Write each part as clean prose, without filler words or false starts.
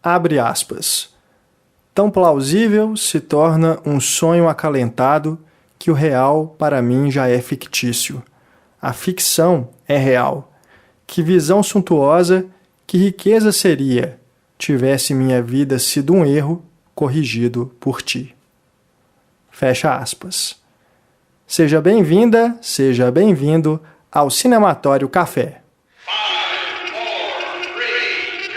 Abre aspas. Tão plausível se torna um sonho acalentado que o real para mim já é fictício. A ficção é real. Que visão suntuosa, que riqueza seria, tivesse minha vida sido um erro corrigido por ti. Fecha aspas. Seja bem-vinda, seja bem-vindo ao Cinematório Café. 5, 4, 3, 2,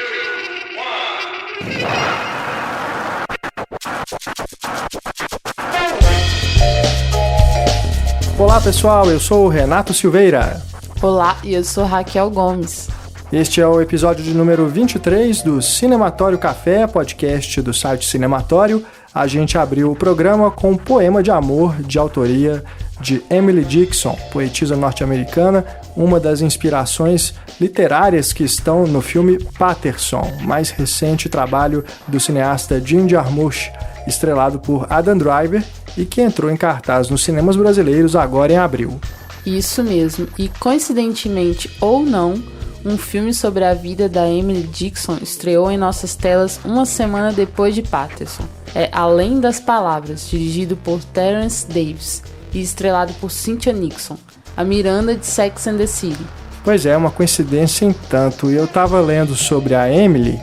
1. Olá pessoal, eu sou o Renato Silveira. Olá, e eu sou Raquel Gomes. Este é o episódio de número 23 do Cinematório Café, podcast do site Cinematório. A gente abriu o programa com um poema de amor de autoria de Emily Dickinson, poetisa norte-americana, uma das inspirações literárias que estão no filme Paterson, mais recente trabalho do cineasta Jim Jarmusch, estrelado por Adam Driver e que entrou em cartaz nos cinemas brasileiros agora em abril. Isso mesmo, e coincidentemente ou não, um filme sobre a vida da Emily Dickinson estreou em nossas telas uma semana depois de Paterson. É Além das Palavras, dirigido por Terence Davis e estrelado por Cynthia Nixon, a Miranda de Sex and the City. Pois é, uma coincidência em tanto. Eu estava lendo sobre a Emily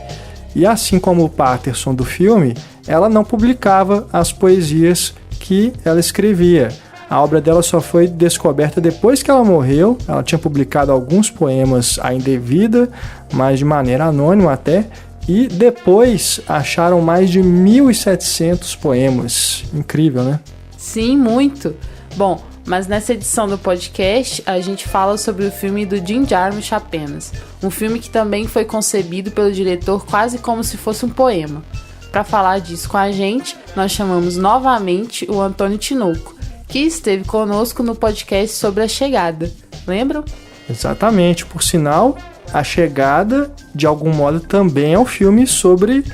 e, assim como o Paterson do filme, ela não publicava as poesias que ela escrevia. A obra dela só foi descoberta depois que ela morreu. Ela tinha publicado alguns poemas ainda em vida, mas de maneira anônima até, e depois acharam mais de 1.700 poemas. Incrível, né? Sim, muito. Bom, mas nessa edição do podcast a gente fala sobre o filme do Jim Jarmusch apenas. Um filme que também foi concebido pelo diretor quase como se fosse um poema. Para falar disso com a gente, nós chamamos novamente o Antônio Tinoco, que esteve conosco no podcast sobre A Chegada. Lembram? Exatamente. Por sinal, A Chegada, de algum modo, também é um filme sobre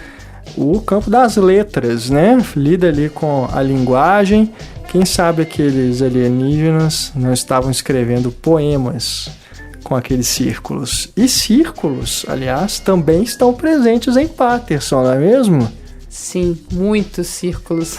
o campo das letras, né? Lida ali com a linguagem. Quem sabe aqueles alienígenas não estavam escrevendo poemas com aqueles círculos. E círculos, aliás, também estão presentes em Paterson, não é mesmo? Sim, muitos círculos.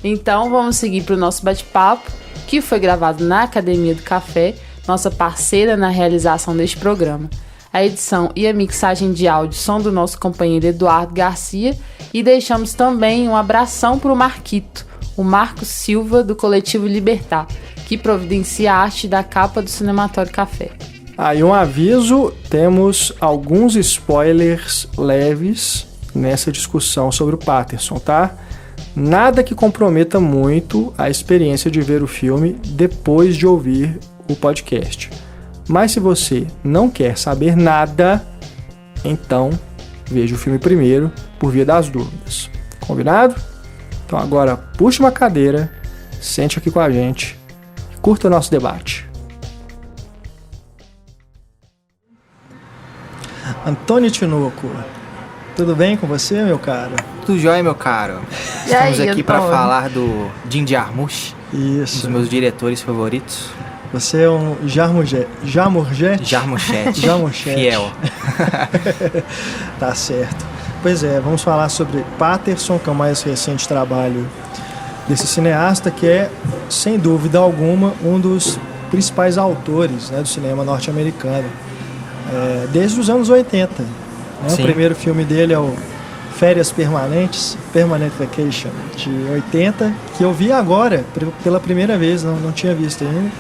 Então vamos seguir para o nosso bate-papo, que foi gravado na Academia do Café, nossa parceira na realização deste programa. A edição e a mixagem de áudio são do nosso companheiro Eduardo Garcia e deixamos também um abração para o Marquito, o Marcos Silva do Coletivo Libertar, que providencia a arte da capa do Cinematório Café. E um aviso, temos alguns spoilers leves nessa discussão sobre o Paterson, tá? Nada que comprometa muito a experiência de ver o filme depois de ouvir o podcast. Mas se você não quer saber nada, então veja o filme primeiro por via das dúvidas. Combinado? Então agora puxe uma cadeira, sente aqui com a gente e curta o nosso debate. Antônio Tinoco, tudo bem com você, meu caro? Tudo jóia, meu caro. E Estamos aí, aqui para Antônio? falar do Jim Jarmusch, um dos Isso. meus diretores favoritos. Você é um Jarmuschete? Jarmuschete. Fiel. Tá certo. Pois é, vamos falar sobre Paterson, que é o mais recente trabalho desse cineasta, que é, sem dúvida alguma, um dos principais autores, né, do cinema norte-americano, desde os anos 80. Né? O primeiro filme dele é o Férias Permanentes, Permanent Vacation, de 80, que eu vi agora, pela primeira vez, não tinha visto ainda.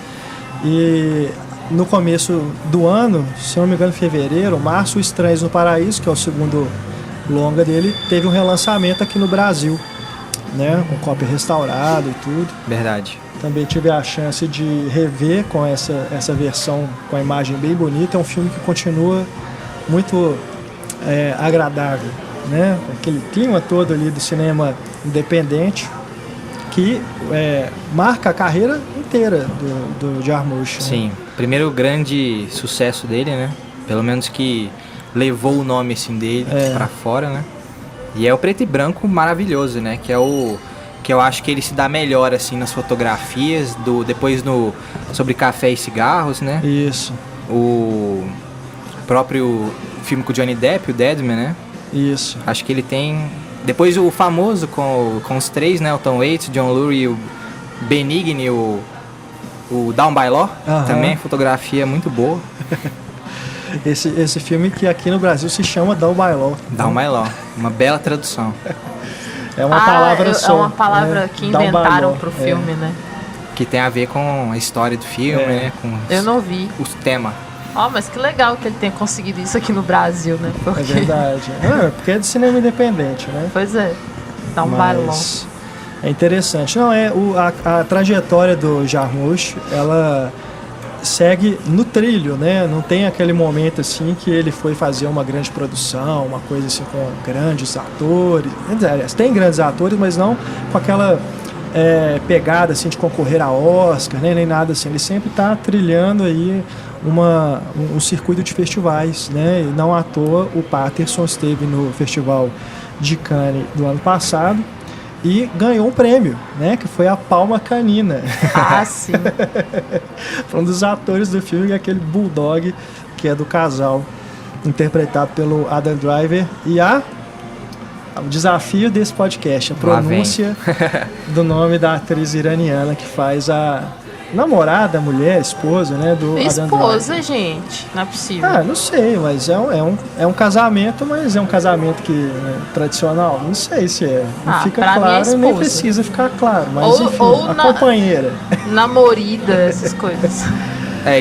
E no começo do ano, se não me engano, fevereiro, março, Estranhos no Paraíso, que é o segundo longa dele, teve um relançamento aqui no Brasil, né, com cópia restaurada e tudo. Verdade. Também tive a chance de rever com essa versão com a imagem bem bonita. É um filme que continua muito agradável, né? Aquele clima todo ali do cinema independente que marca a carreira inteira do Jarmusch. Sim, primeiro grande sucesso dele, né? Pelo menos que levou o nome assim dele pra fora, né? E é o preto e branco maravilhoso, né? Que é o que eu acho que ele se dá melhor assim nas fotografias, depois sobre café e cigarros, né? Isso. O próprio filme com o Johnny Depp, o Deadman, né? Isso. Acho que ele tem... Depois o famoso com os três, né? O Tom Waits, John Lurie, o Benigni, o Down by Law. Também, fotografia muito boa. Esse filme que aqui no Brasil se chama Down by Law. Down by Law. Uma bela tradução. É uma palavra só. É uma palavra que inventaram pro filme, né? Que tem a ver com a história do filme, né? Com eu não vi. Os temas. Mas que legal que ele tenha conseguido isso aqui no Brasil, né? É verdade. Porque é de cinema independente, né? Pois é. Dá um balão. É interessante. Não, a trajetória do Jarmusch, ela segue no trilho, né? Não tem aquele momento assim que ele foi fazer uma grande produção, uma coisa assim com grandes atores. Tem grandes atores, mas não com aquela pegada assim de concorrer a Oscar, né? Nem nada assim. Ele sempre está trilhando aí um circuito de festivais, né? E não à toa o Patterson esteve no Festival de Cannes do ano passado e ganhou um prêmio, né? Que foi a Palma Canina. Sim. Foi um dos atores do filme, aquele bulldog que é do casal, interpretado pelo Adam Driver. E o desafio desse podcast, a pronúncia do nome da atriz iraniana que faz a namorada, mulher, esposa, né, do Adam Driver. Esposa, gente, não é possível. Não sei, mas é um casamento, mas é um casamento que tradicional, não sei se é. Não fica claro, nem precisa ficar claro, mas enfim, a companheira. Namorida, essas coisas.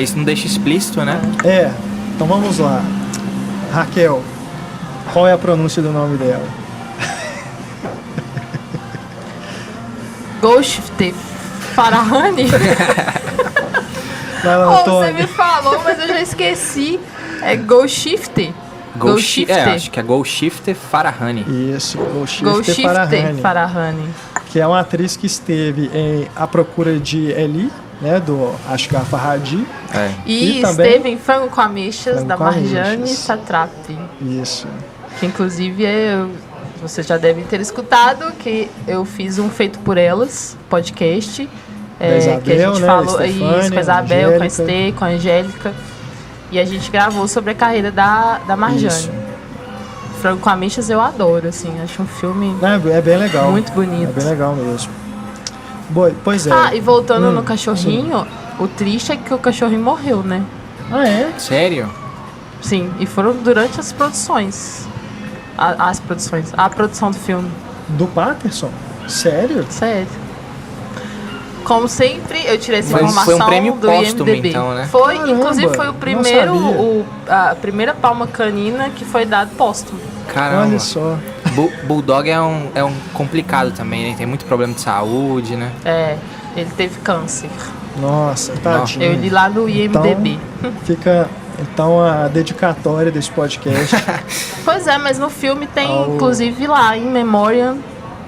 Isso não deixa explícito, né? Então vamos lá. Raquel, qual é a pronúncia do nome dela? Golshifteh Farahani. Você me falou, mas eu já esqueci. É Golshifteh. Acho que é Golshifteh Farahani. Isso, Golshifteh Farahani. Que é uma atriz que esteve em A Procura de Eli, né, do Asghar Farhadi. E esteve em Frango com Ameixas, da Marjane Satrapi. Isso. Que inclusive vocês já devem ter escutado que eu fiz um Feito por Elas podcast. Isabel, que a gente falou isso com a Isabel, Angélica. com a Estê, com a Angélica. E a gente gravou sobre a carreira da Marjane. Isso. Frango com Ameixas eu adoro, assim, acho um filme É bem legal. muito bonito. É bem legal mesmo. Pois é. E voltando no cachorrinho, o triste é que o cachorrinho morreu, né? Sério? Sim, e foram durante as produções. A produção do filme. Do Patterson? Sério? Sério. Como sempre, eu tirei essa informação foi um prêmio do póstumo, IMDb. então, né? Caramba, Inclusive foi o primeiro, a primeira Palma Canina que foi dado póstumo. Caramba. Olha só. Bulldog é um complicado também, né? Tem muito problema de saúde, né? Ele teve câncer. Nossa, tadinho. Eu li lá no IMDb. Então, fica a dedicatória desse podcast. Pois é, mas no filme tem, inclusive lá, In Memoriam,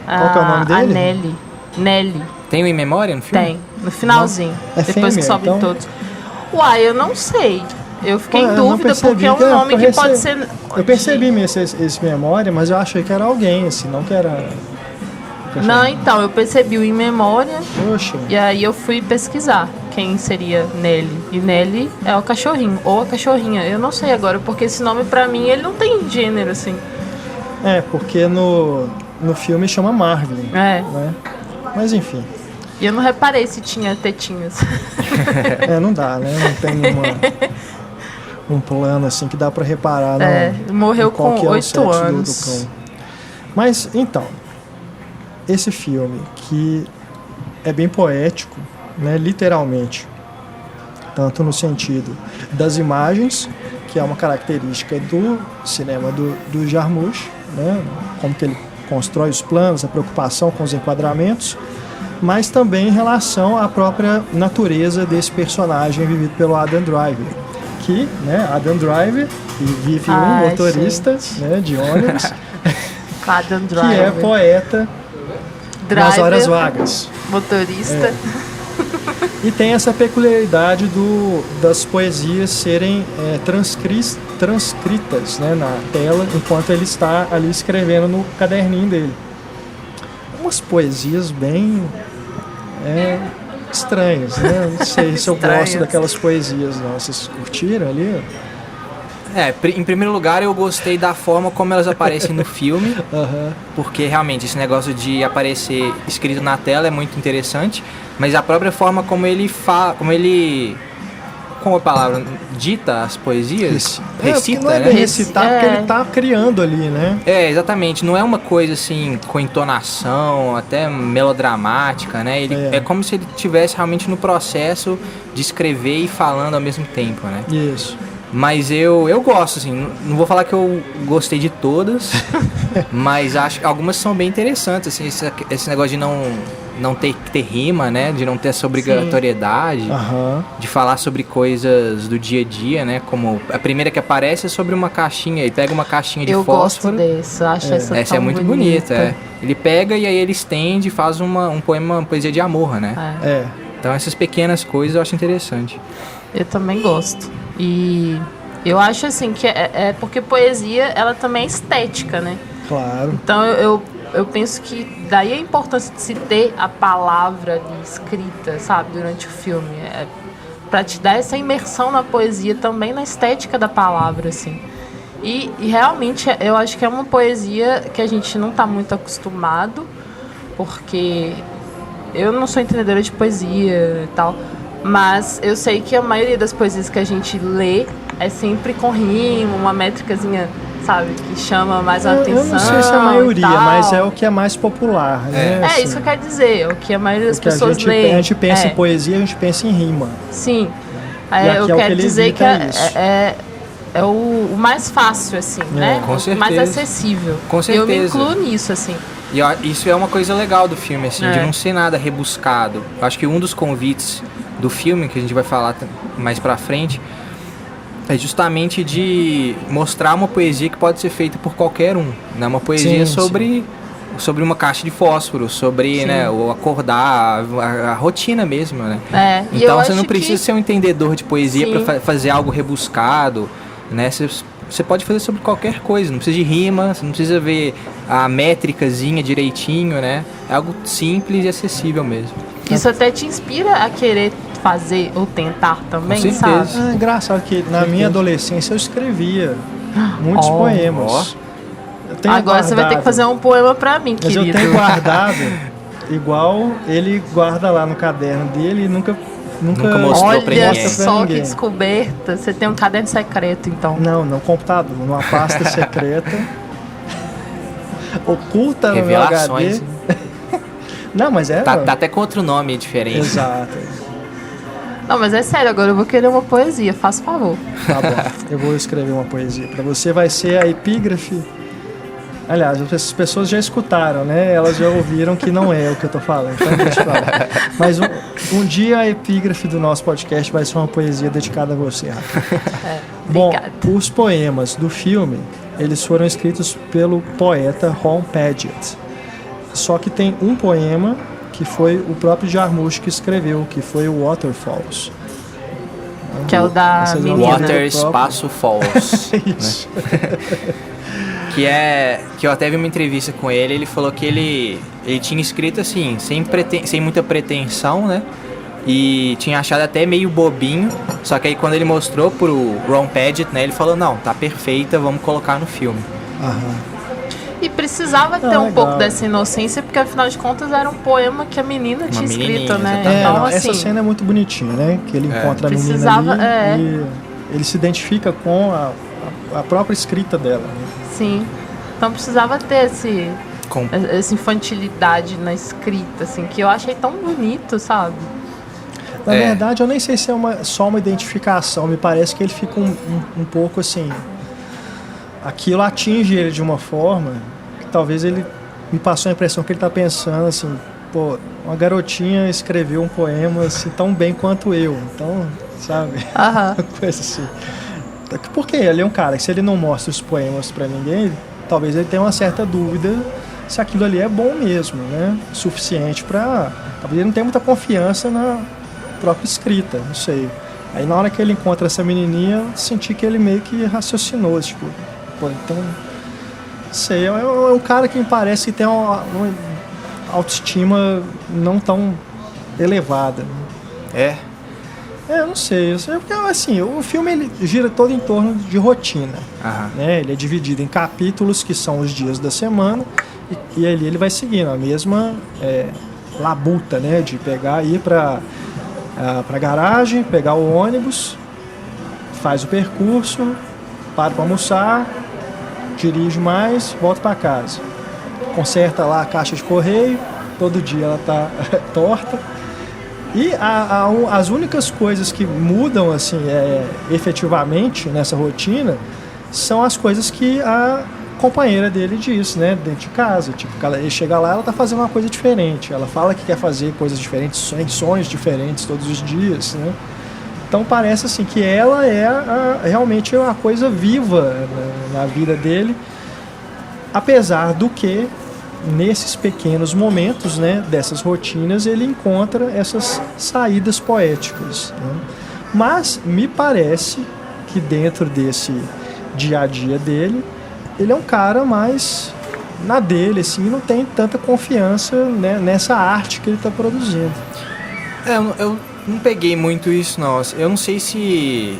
Qual que é o nome dele? A Nelly. Tem o In Memoriam no filme? Tem, no finalzinho. Depois fêmea, que sobem então? todos. Eu não sei. Eu fiquei em dúvida percebi, porque é um nome que pode ser... Eu percebi mesmo esse memória, mas eu achei que era alguém, assim, não que era... Não, então, eu percebi o In Memoriam. Poxa. E aí eu fui pesquisar quem seria Nelly. E Nelly é o cachorrinho, ou a cachorrinha. Eu não sei agora, porque esse nome pra mim, ele não tem gênero, assim. Porque no filme chama Marvin. Né? Mas enfim. E eu não reparei se tinha tetinhas. Não dá, né? Não tem um plano assim que dá pra reparar. Morreu com 8 anos. Do cão. Mas, então, esse filme que é bem poético, né? Literalmente. Tanto no sentido das imagens, que é uma característica do cinema do Jarmusch, né? Como que ele constrói os planos, a preocupação com os enquadramentos, mas também em relação à própria natureza desse personagem vivido pelo Adam Driver, que, né, Adam Driver e vive um motorista, né, de ônibus, Adam Driver, que é poeta nas horas vagas, motorista. E tem essa peculiaridade das poesias serem transcritas, né, na tela, enquanto ele está ali escrevendo no caderninho dele. Umas poesias bem estranhas, né? Não sei se eu gosto daquelas poesias, não. Vocês curtiram ali? Em primeiro lugar, eu gostei da forma como elas aparecem no filme, porque realmente esse negócio de aparecer escrito na tela é muito interessante, mas a própria forma como ele fala, como a palavra, dita as poesias, recita, não é né? Recitar, porque ele tá criando ali, né? Exatamente, não é uma coisa assim, com entonação, até melodramática, né? É como se ele estivesse realmente no processo de escrever e falando ao mesmo tempo, né? Isso. Mas eu gosto, assim, não vou falar que eu gostei de todas, mas acho que algumas são bem interessantes, assim, esse negócio de não ter que ter rima, né, de não ter essa obrigatoriedade, de falar sobre coisas do dia a dia, né, como a primeira que aparece é sobre uma caixinha, ele pega uma caixinha de fósforo. Eu gosto desse, acho essa é muito bonita, Ele pega e aí ele estende e faz um poema, uma poesia de amor, né. Então essas pequenas coisas eu acho interessante. Eu também gosto. E eu acho assim que é porque poesia ela também é estética, né? Claro. Então eu penso que daí a importância de se ter a palavra ali escrita, sabe, durante o filme, para te dar essa imersão na poesia, também na estética da palavra, assim. E realmente eu acho que é uma poesia que a gente não está muito acostumado, porque eu não sou entendedora de poesia e tal, mas eu sei que a maioria das poesias que a gente lê é sempre com rima, uma métricazinha, sabe, que chama mais a atenção. Eu não sei se é a maioria, mas é o que é mais popular, né? Assim, isso quer dizer, o que a maioria das pessoas lê. A gente pensa em poesia, a gente pensa em rima. Sim. Eu quero dizer que é o mais fácil, assim, né? Com certeza. O mais acessível. Com certeza. Eu me incluo nisso, assim. E isso é uma coisa legal do filme, assim, de não ser nada rebuscado. Acho que um dos convites do filme, que a gente vai falar mais pra frente, é justamente de mostrar uma poesia que pode ser feita por qualquer um, né? Uma poesia sobre uma caixa de fósforo, sobre, né, o acordar, a rotina mesmo, né? Então você não precisa ser um entendedor de poesia para fazer algo rebuscado, né? Você pode fazer sobre qualquer coisa, não precisa de rima, você não precisa ver a métricazinha direitinho, né? É algo simples e acessível mesmo. Isso até te inspira a querer fazer ou tentar também, sabe? É engraçado que na minha adolescência eu escrevia muitos poemas. Agora você vai ter que fazer um poema pra mim, querido. Mas eu tenho guardado igual ele guarda lá no caderno dele e nunca mostrou pra ninguém. Olha só que descoberta. Você tem um caderno secreto, então. Não, no computador, numa pasta secreta. Oculta no meu Revelações. HD. Não, mas Tá até com outro nome diferente. Exato. Não, mas é sério, agora eu vou querer uma poesia, faça favor. Tá bom, eu vou escrever uma poesia pra você, vai ser a epígrafe. Aliás, as pessoas já escutaram, né? Elas já ouviram que não é o que eu tô falando, então deixa eu falar. Mas um dia a epígrafe do nosso podcast vai ser uma poesia dedicada a você, Rafa. Bom, os poemas do filme, eles foram escritos pelo poeta Ron Padgett. Só que tem um poema que foi o próprio Jarmusch que escreveu, que foi o Waterfalls. Que é o da menina. Water Espaço Falls. Isso. Né? Que eu até vi uma entrevista com ele, ele falou que ele tinha escrito assim, sem muita pretensão, né? E tinha achado até meio bobinho, só que aí quando ele mostrou pro Ron Padgett, né, ele falou, não, tá perfeita, vamos colocar no filme. E precisava ter um pouco dessa inocência, porque afinal de contas era um poema que a menina tinha escrito, né? Então, assim, essa cena é muito bonitinha, né? Que ele encontra a menina ali e ele se identifica com a própria escrita dela. Né? Sim. Então precisava ter essa infantilidade na escrita, assim, que eu achei tão bonito, sabe? Na verdade, eu nem sei se é só uma identificação. Me parece que ele fica um pouco assim... Aquilo atinge ele de uma forma que talvez ele me passou a impressão que ele está pensando assim, pô, uma garotinha escreveu um poema assim tão bem quanto eu, então, sabe? Uma coisa assim. Porque ele é um cara que se ele não mostra os poemas para ninguém, talvez ele tenha uma certa dúvida se aquilo ali é bom mesmo, né? Suficiente para... Talvez ele não tenha muita confiança na própria escrita, não sei. Aí na hora que ele encontra essa menininha, eu senti que ele meio que raciocinou, tipo... Pô, então, sei, é um cara que me parece que tem uma autoestima não tão elevada. Eu não sei, porque assim, o filme ele gira todo em torno de rotina, né? Ele é dividido em capítulos que são os dias da semana e ali ele vai seguindo a mesma labuta, né? De pegar, ir para garagem, pegar o ônibus, faz o percurso, para almoçar, dirige mais, volta para casa, conserta lá a caixa de correio, todo dia ela tá torta. E as únicas coisas que mudam assim, efetivamente nessa rotina são as coisas que a companheira dele diz, né, dentro de casa. Tipo, ele chega lá, ela tá fazendo uma coisa diferente. Ela fala que quer fazer coisas diferentes, sonhos diferentes todos os dias, né? Então parece assim que ela realmente uma coisa viva na vida dele, apesar do que nesses pequenos momentos, né, dessas rotinas, ele encontra essas saídas poéticas, né? Mas me parece que dentro desse dia a dia dele, ele é um cara mais na dele, assim, não tem tanta confiança, né, nessa arte que ele está produzindo. Eu não peguei muito isso, não. Eu não sei se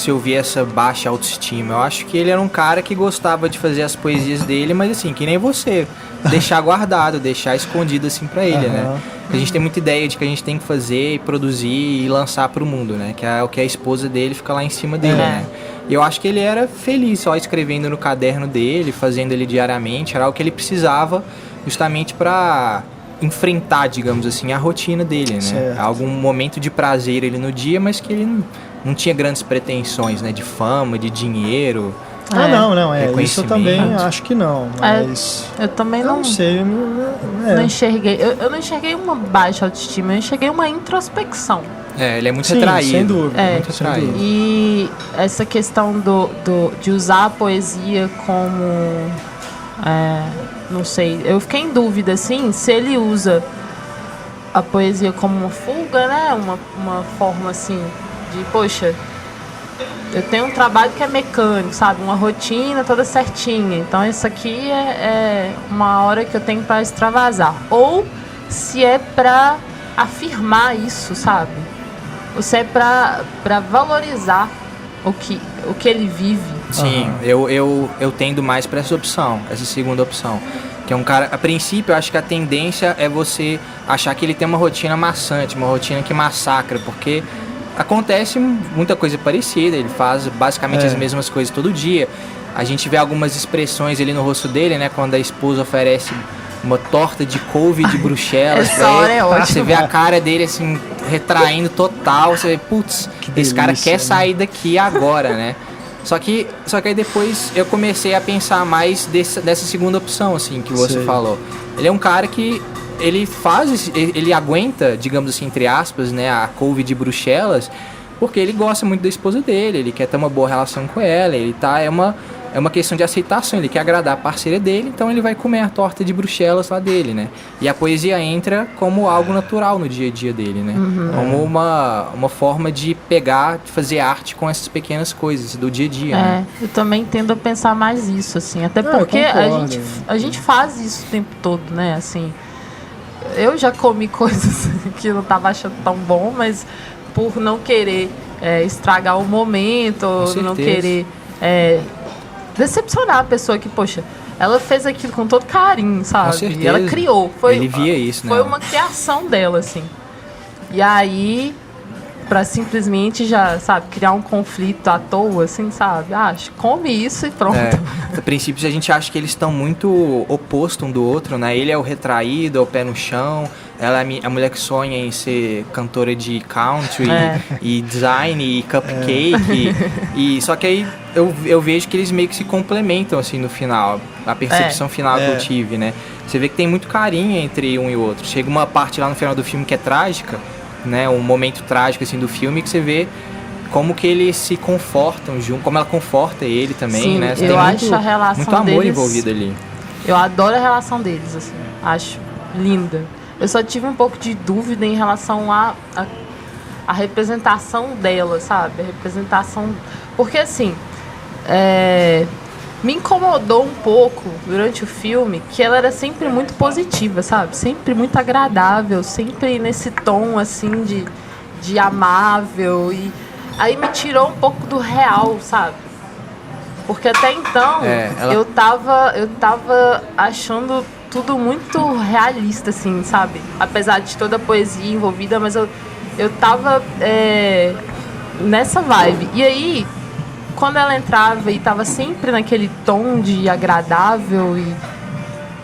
eu vi essa baixa autoestima. Eu acho que ele era um cara que gostava de fazer as poesias dele, mas assim, que nem você. Deixar guardado, deixar escondido assim pra ele, né? Porque a gente tem muita ideia de que a gente tem que fazer, produzir e lançar pro mundo, né? Que é o que a esposa dele fica lá em cima dele, né? E eu acho que ele era feliz só escrevendo no caderno dele, fazendo ele diariamente. Era o que ele precisava justamente pra enfrentar, digamos assim, a rotina dele, né? Certo. Algum momento de prazer ele no dia, mas que ele não tinha grandes pretensões, né? De fama, de dinheiro. Isso eu também acho que não, mas eu também não sei, não enxerguei, eu não enxerguei uma baixa autoestima, eu enxerguei uma introspecção. Ele é muito retraído. Sem dúvida, muito retraído. E essa questão de usar a poesia como não sei, eu fiquei em dúvida assim, se ele usa a poesia como uma fuga, né, uma forma assim de, poxa, eu tenho um trabalho que é mecânico, sabe? Uma rotina toda certinha. Então, isso aqui é uma hora que eu tenho para extravasar. Ou se é para afirmar isso, sabe? Ou se é para valorizar o que ele vive. Sim, eu tendo mais para essa opção, essa segunda opção. Que é um cara, a princípio, eu acho que a tendência é você achar que ele tem uma rotina maçante, uma rotina que massacra, porque acontece muita coisa parecida, ele faz basicamente as mesmas coisas todo dia. A gente vê algumas expressões ali no rosto dele, né? Quando a esposa oferece uma torta de couve de Bruxelas pra ele. É ótimo. Você vê a cara dele assim, retraindo total. Você vê, putz, esse cara quer sair daqui agora, né? Só que aí depois eu comecei a pensar mais dessa segunda opção, assim, que você falou. Ele é um cara que ele aguenta, digamos assim, entre aspas, né, a couve de Bruxelas, porque ele gosta muito da esposa dele, ele quer ter uma boa relação com ela, é uma questão de aceitação, ele quer agradar a parceira dele, então ele vai comer a torta de Bruxelas lá dele, né? E a poesia entra como algo natural no dia a dia dele, né? Como uma forma de fazer arte com essas pequenas coisas do dia a dia, né? Eu também tendo a pensar mais isso, assim, até porque a gente faz isso o tempo todo, né? Assim, eu já comi coisas que eu não estava achando tão bom, mas por não querer estragar o momento, não querer decepcionar a pessoa que, poxa, ela fez aquilo com todo carinho, sabe? Com certeza. E ela criou. Ele via isso, né? Foi uma criação dela, assim. E aí, pra simplesmente já, sabe, criar um conflito à toa, assim, sabe? Come isso e pronto. A princípio a gente acha que eles estão muito opostos um do outro, né? Ele é o retraído, é o pé no chão. Ela é a mulher que sonha em ser cantora de country e design e cupcake. Só que aí eu vejo que eles meio que se complementam, assim, no final. A percepção final que eu tive, né? Você vê que tem muito carinho entre um e o outro. Chega uma parte lá no final do filme que é trágica, né? Um momento trágico, assim, do filme, que você vê como que eles se confortam junto, como ela conforta ele também, sim, né? Você eu acho a relação muito amor deles, envolvido ali. Eu adoro a relação deles, assim. Acho linda. Eu só tive um pouco de dúvida em relação à representação dela, sabe? A representação... Porque, assim, me incomodou um pouco durante o filme que ela era sempre muito positiva, sabe? Sempre muito agradável, sempre nesse tom, assim, de amável. E aí me tirou um pouco do real, sabe? Porque até então eu tava achando tudo muito realista, assim, sabe? Apesar de toda a poesia envolvida, mas eu tava nessa vibe. E aí, quando ela entrava e tava sempre naquele tom de agradável e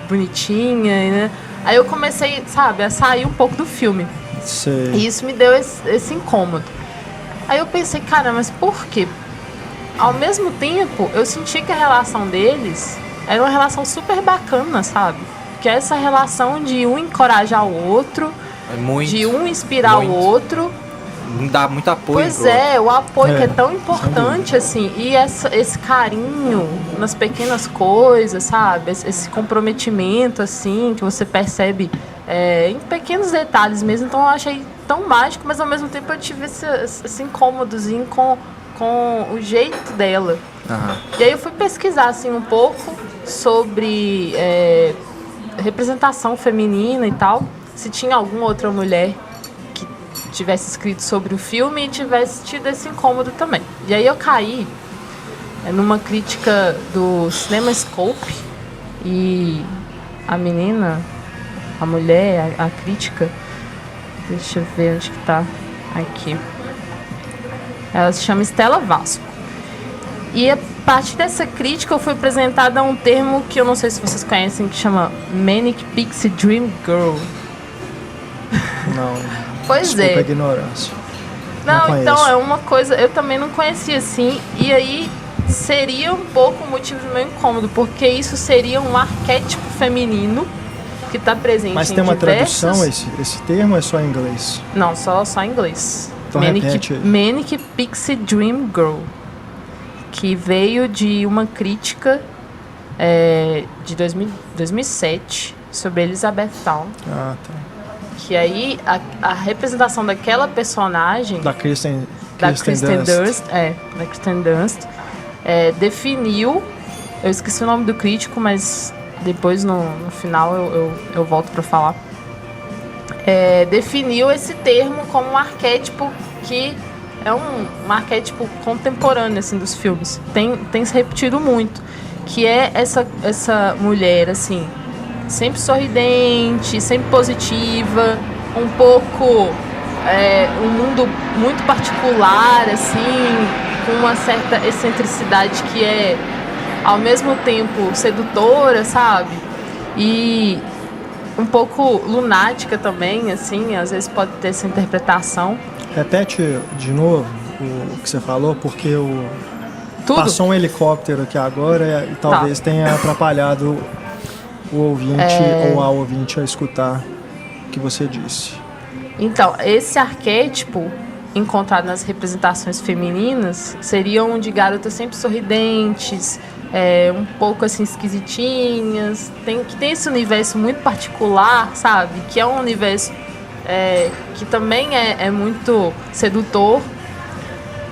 bonitinha, né? Aí eu comecei, sabe, a sair um pouco do filme. Sei. E isso me deu esse incômodo. Aí eu pensei, cara, mas por quê? Ao mesmo tempo, eu senti que a relação deles era uma relação super bacana, sabe? Que é essa relação de um encorajar o outro, de um inspirar o outro. Dá muito apoio. Pois é, o apoio que é tão importante, assim. E esse carinho nas pequenas coisas, sabe? Esse comprometimento, assim, que você percebe em pequenos detalhes mesmo. Então eu achei tão mágico, mas ao mesmo tempo eu tive esse incômodozinho com o jeito dela. Uhum. E aí eu fui pesquisar assim, um pouco sobre representação feminina e tal. Se tinha alguma outra mulher que tivesse escrito sobre o filme e tivesse tido esse incômodo também. E aí eu caí numa crítica do CinemaScope e a menina, a mulher, a crítica, deixa eu ver onde que tá aqui. Ela se chama Stella Vasco. E a partir dessa crítica eu fui apresentada a um termo que eu não sei se vocês conhecem, que chama Manic Pixie Dream Girl. Não. Pois Desculpa a ignorância. Não, então é uma coisa, eu também não conhecia assim, e aí seria um pouco o motivo do meu incômodo, porque isso seria um arquétipo feminino que está presente em diversos... Mas tem uma tradução esse termo ou é só em inglês? Não, só em inglês. Então repete aí. Manic Pixie Dream Girl, que veio de uma crítica de 2007 sobre Elizabethtown. Ah, tá. Que aí a representação daquela personagem da Kristen Dunst, definiu, eu esqueci o nome do crítico, mas depois no final eu volto para falar, definiu esse termo como um arquétipo que é um arquétipo contemporâneo assim, dos filmes, tem se repetido muito, que é essa mulher assim, sempre sorridente, sempre positiva, um pouco um mundo muito particular, assim, com uma certa excentricidade que é ao mesmo tempo sedutora, sabe? E um pouco lunática também, assim, às vezes pode ter essa interpretação. Repete de novo o que você falou, porque passou um helicóptero aqui agora e talvez tenha atrapalhado o ouvinte ou a ouvinte a escutar o que você disse. Então, esse arquétipo encontrado nas representações femininas seriam de garotas sempre sorridentes, um pouco assim esquisitinhas, que tem esse universo muito particular, sabe? Que é um universo que também é muito sedutor,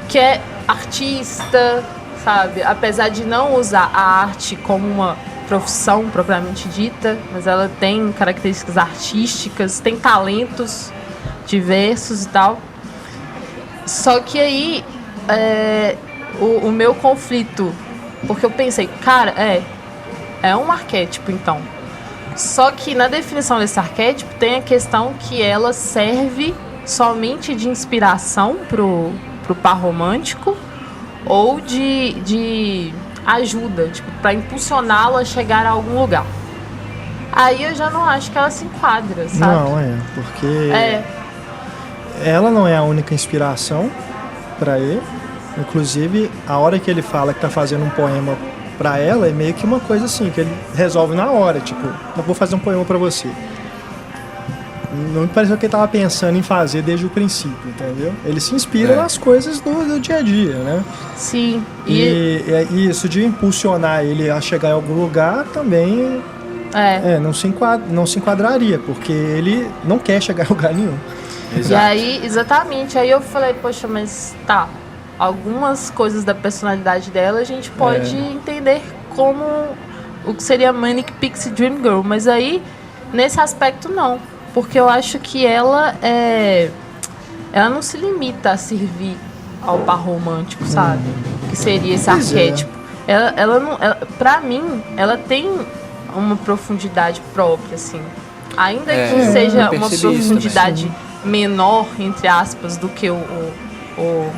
que é artista, sabe? Apesar de não usar a arte como uma profissão propriamente dita, mas ela tem características artísticas, tem talentos diversos e tal. Só que aí o meu conflito, porque eu pensei, cara, é um arquétipo então. Só que na definição desse arquétipo tem a questão que ela serve somente de inspiração pro par romântico ou de ajuda, tipo, para impulsioná-lo a chegar a algum lugar. Aí eu já não acho que ela se enquadra, sabe? Não, porque ela não é a única inspiração para ele. Inclusive, a hora que ele fala que tá fazendo um poema para ela é meio que uma coisa assim, que ele resolve na hora, tipo, eu vou fazer um poema para você. Não me pareceu que ele tava pensando em fazer desde o princípio, entendeu? Ele se inspira nas coisas do dia a dia, né? Sim. E isso de impulsionar ele a chegar em algum lugar também não se enquadraria, porque ele não quer chegar em lugar nenhum. Exato. E aí, exatamente, aí eu falei, poxa, mas algumas coisas da personalidade dela a gente pode entender como o que seria Manic Pixie Dream Girl, mas aí, nesse aspecto, não. Porque eu acho que ela ela não se limita a servir ao par romântico, sabe? Que seria esse arquétipo. Ela não, pra mim, ela tem uma profundidade própria, assim. Ainda que seja uma profundidade menor, entre aspas, do que o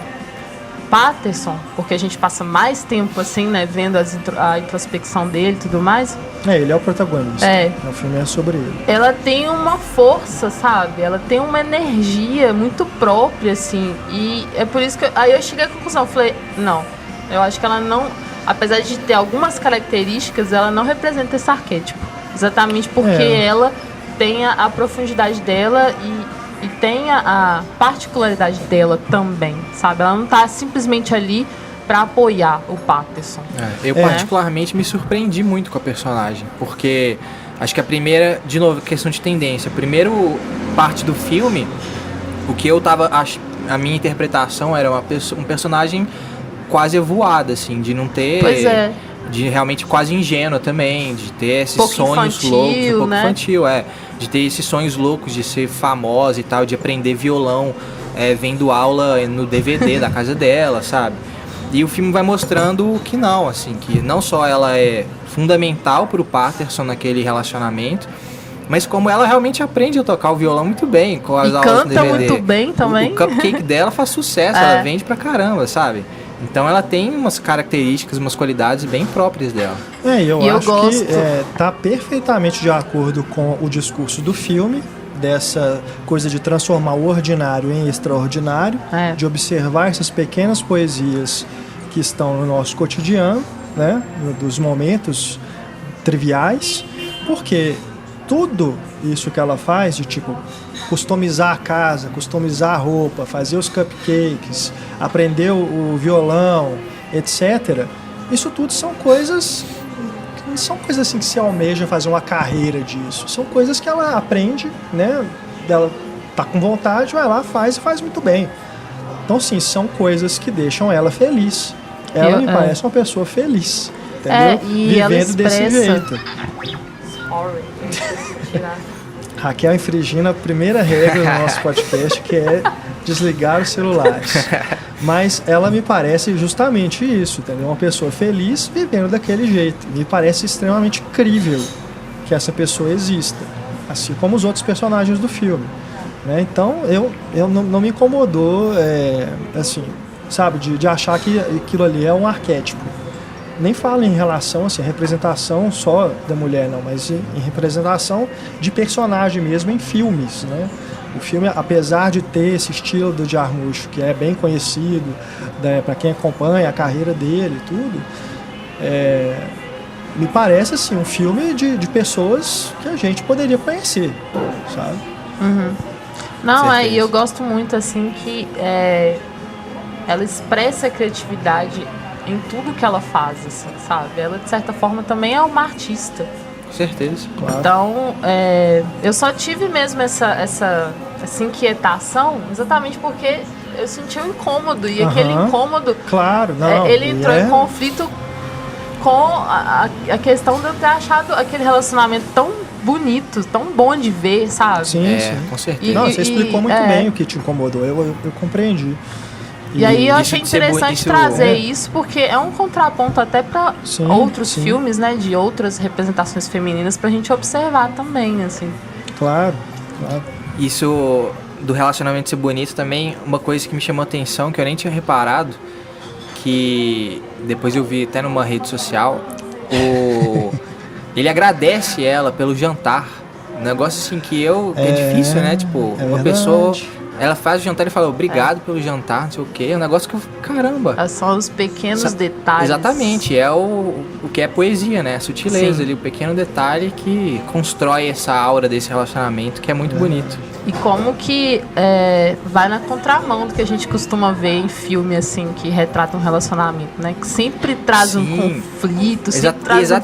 Patterson, porque a gente passa mais tempo, assim, né, vendo a introspecção dele e tudo mais. Ele é o protagonista. O filme é sobre ele. Ela tem uma força, sabe? Ela tem uma energia muito própria, assim. E é por isso que aí eu cheguei à conclusão. Falei, não, eu acho que ela não... Apesar de ter algumas características, ela não representa esse arquétipo. Exatamente porque ela tem a profundidade dela e tem a particularidade dela também, sabe? Ela não tá simplesmente ali para apoiar o Patterson. Eu particularmente me surpreendi muito com a personagem, porque acho que a primeira, de novo, questão de tendência, a primeira parte do filme, o que eu tava, a minha interpretação era um personagem quase voada, assim, de não ter... Pois é. De realmente quase ingênua também, de ter esses pouco sonhos infantil, loucos, um pouco né? infantil, de ter esses sonhos loucos de ser famosa e tal, de aprender violão, vendo aula no DVD da casa dela, sabe? E o filme vai mostrando que não, assim, que não só ela é fundamental pro Patterson naquele relacionamento, mas como ela realmente aprende a tocar o violão muito bem, com as aulas no DVD. Canta muito bem também. O cupcake dela faz sucesso, ela vende pra caramba, sabe? Então ela tem umas características, umas qualidades bem próprias dela. Eu acho que tá perfeitamente de acordo com o discurso do filme, dessa coisa de transformar o ordinário em extraordinário, de observar essas pequenas poesias que estão no nosso cotidiano, né, dos momentos triviais, porque tudo isso que ela faz, de tipo customizar a casa, customizar a roupa, fazer os cupcakes, aprender o violão, etc. Isso tudo são coisas que não são coisas assim que se almeja fazer uma carreira disso. São coisas que ela aprende, né? Ela tá com vontade, vai lá, faz e faz muito bem. Então, sim, são coisas que deixam ela feliz. Ela me parece uma pessoa feliz, entendeu? Vivendo desse jeito. Raquel infringindo a primeira regra do nosso podcast, que é desligar os celulares. Mas ela me parece justamente isso, entendeu? Uma pessoa feliz vivendo daquele jeito. Me parece extremamente crível que essa pessoa exista, assim como os outros personagens do filme, né? Então, eu não me incomodou, assim, sabe, de achar que aquilo ali é um arquétipo. Nem falo em relação, assim, representação só da mulher, não, mas em representação de personagem mesmo em filmes, né? O filme, apesar de ter esse estilo do Jarmusch, que é bem conhecido, né, para quem acompanha a carreira dele e tudo, me parece, assim, um filme de pessoas que a gente poderia conhecer, sabe? Uhum. Não, e eu gosto muito, assim, que ela expressa a criatividade em tudo que ela faz, assim, sabe? Ela, de certa forma, também é uma artista. Com certeza, claro. Então, eu só tive mesmo essa inquietação exatamente porque eu senti um incômodo. E aquele incômodo... Claro, não. Ele entrou em conflito com a questão de eu ter achado aquele relacionamento tão bonito, tão bom de ver, sabe? Sim. Com certeza. Não, você explicou muito bem o que te incomodou. Eu compreendi. E aí eu achei interessante trazer isso, porque é um contraponto até para outros filmes, né, de outras representações femininas, pra gente observar também, assim. Claro. Isso do relacionamento ser bonito também, uma coisa que me chamou a atenção, que eu nem tinha reparado, que depois eu vi até numa rede social, ele agradece ela pelo jantar. Um negócio assim que é difícil, né? Tipo, uma pessoa... Ela faz o jantar e fala obrigado pelo jantar, não sei o quê. É um negócio que eu... Caramba! São os pequenos detalhes. Exatamente. É o que é poesia, né? A sutileza ali, o pequeno detalhe que constrói essa aura desse relacionamento, que é muito bonito. E como que vai na contramão do que a gente costuma ver em filme, assim, que retrata um relacionamento, né? Que sempre traz um conflito, sempre traz um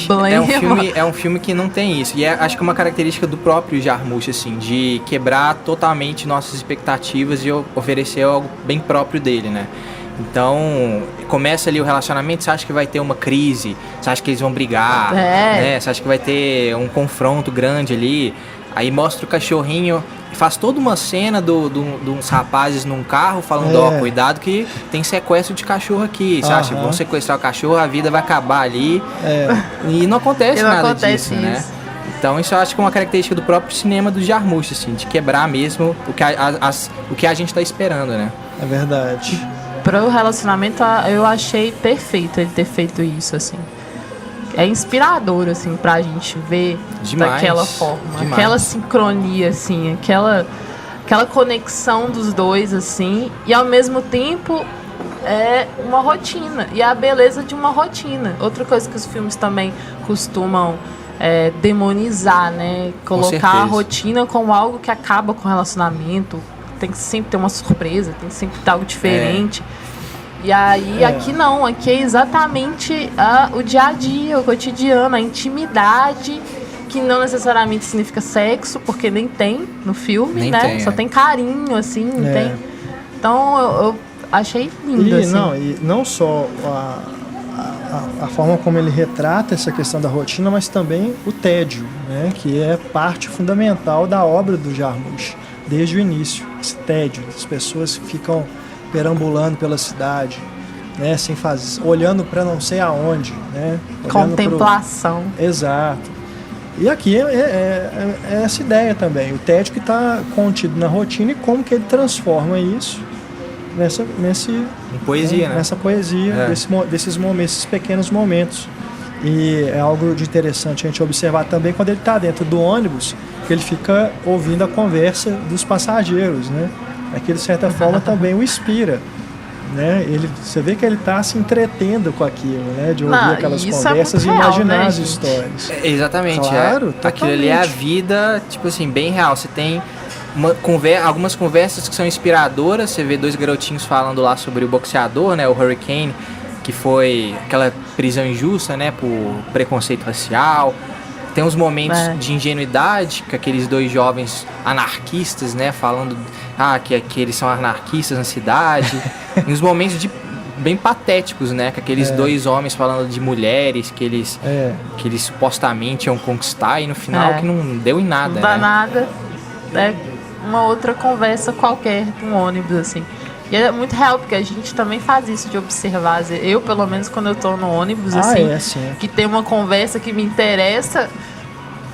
problema. É um filme que não tem isso. E acho que é uma característica do próprio Jarmusch, assim, de quebrar totalmente nossas expectativas e oferecer algo bem próprio dele, né? Então, começa ali o relacionamento, você acha que vai ter uma crise, você acha que eles vão brigar, né? Você acha que vai ter um confronto grande ali. Aí mostra o cachorrinho, faz toda uma cena de uns rapazes num carro falando, ó, cuidado que tem sequestro de cachorro aqui, você acha? Vão sequestrar o cachorro, a vida vai acabar ali. E não acontece nada disso, né? Então isso eu acho que é uma característica do próprio cinema do Jarmusch, assim, de quebrar mesmo o que a gente tá esperando, né? É verdade. Para o relacionamento, eu achei perfeito ele ter feito isso, assim. É inspirador, assim, pra gente ver daquela forma. Demais. Aquela sincronia, assim, aquela conexão dos dois, assim, e ao mesmo tempo é uma rotina, e a beleza de uma rotina. Outra coisa que os filmes também costumam demonizar, né? Colocar a rotina como algo que acaba com o relacionamento. Tem que sempre ter uma surpresa, tem que sempre ter algo diferente. E aí, aqui não, aqui é exatamente o dia a dia, o cotidiano, a intimidade, que não necessariamente significa sexo, porque nem tem no filme, nem né? Tem, só tem carinho, assim, não tem. Então, eu achei lindo, assim. E não só a forma como ele retrata essa questão da rotina, mas também o tédio, né? Que é parte fundamental da obra do Jarmusch, desde o início. Esse tédio, as pessoas ficam perambulando pela cidade, né, sem fazer, olhando para não sei aonde, né? Contemplação. Exato. E aqui é essa ideia também, o tédio que está contido na rotina e como que ele transforma isso nessa poesia, né? Nessa poesia, desses momentos, esses pequenos momentos. E é algo de interessante a gente observar também quando ele está dentro do ônibus, que ele fica ouvindo a conversa dos passageiros, né? Aquilo, de certa forma, também o inspira, né? Você vê que ele está se entretendo com aquilo, né? De ouvir aquelas conversas e imaginar real, né, as histórias. Exatamente. Claro, aquilo ali é a vida, tipo assim, bem real. Você tem algumas conversas que são inspiradoras. Você vê dois garotinhos falando lá sobre o boxeador, né? O Hurricane, que foi aquela prisão injusta, né? Por preconceito racial. Tem uns momentos de ingenuidade com aqueles dois jovens anarquistas, né? Falando que eles são anarquistas na cidade. E uns momentos bem patéticos, né? Com aqueles dois homens falando de mulheres que eles supostamente iam conquistar e no final que não deu em nada. Não dá nada. É uma outra conversa qualquer num ônibus, assim. E é muito real, porque a gente também faz isso de observar. Eu, pelo menos, quando eu tô no ônibus, que tem uma conversa que me interessa...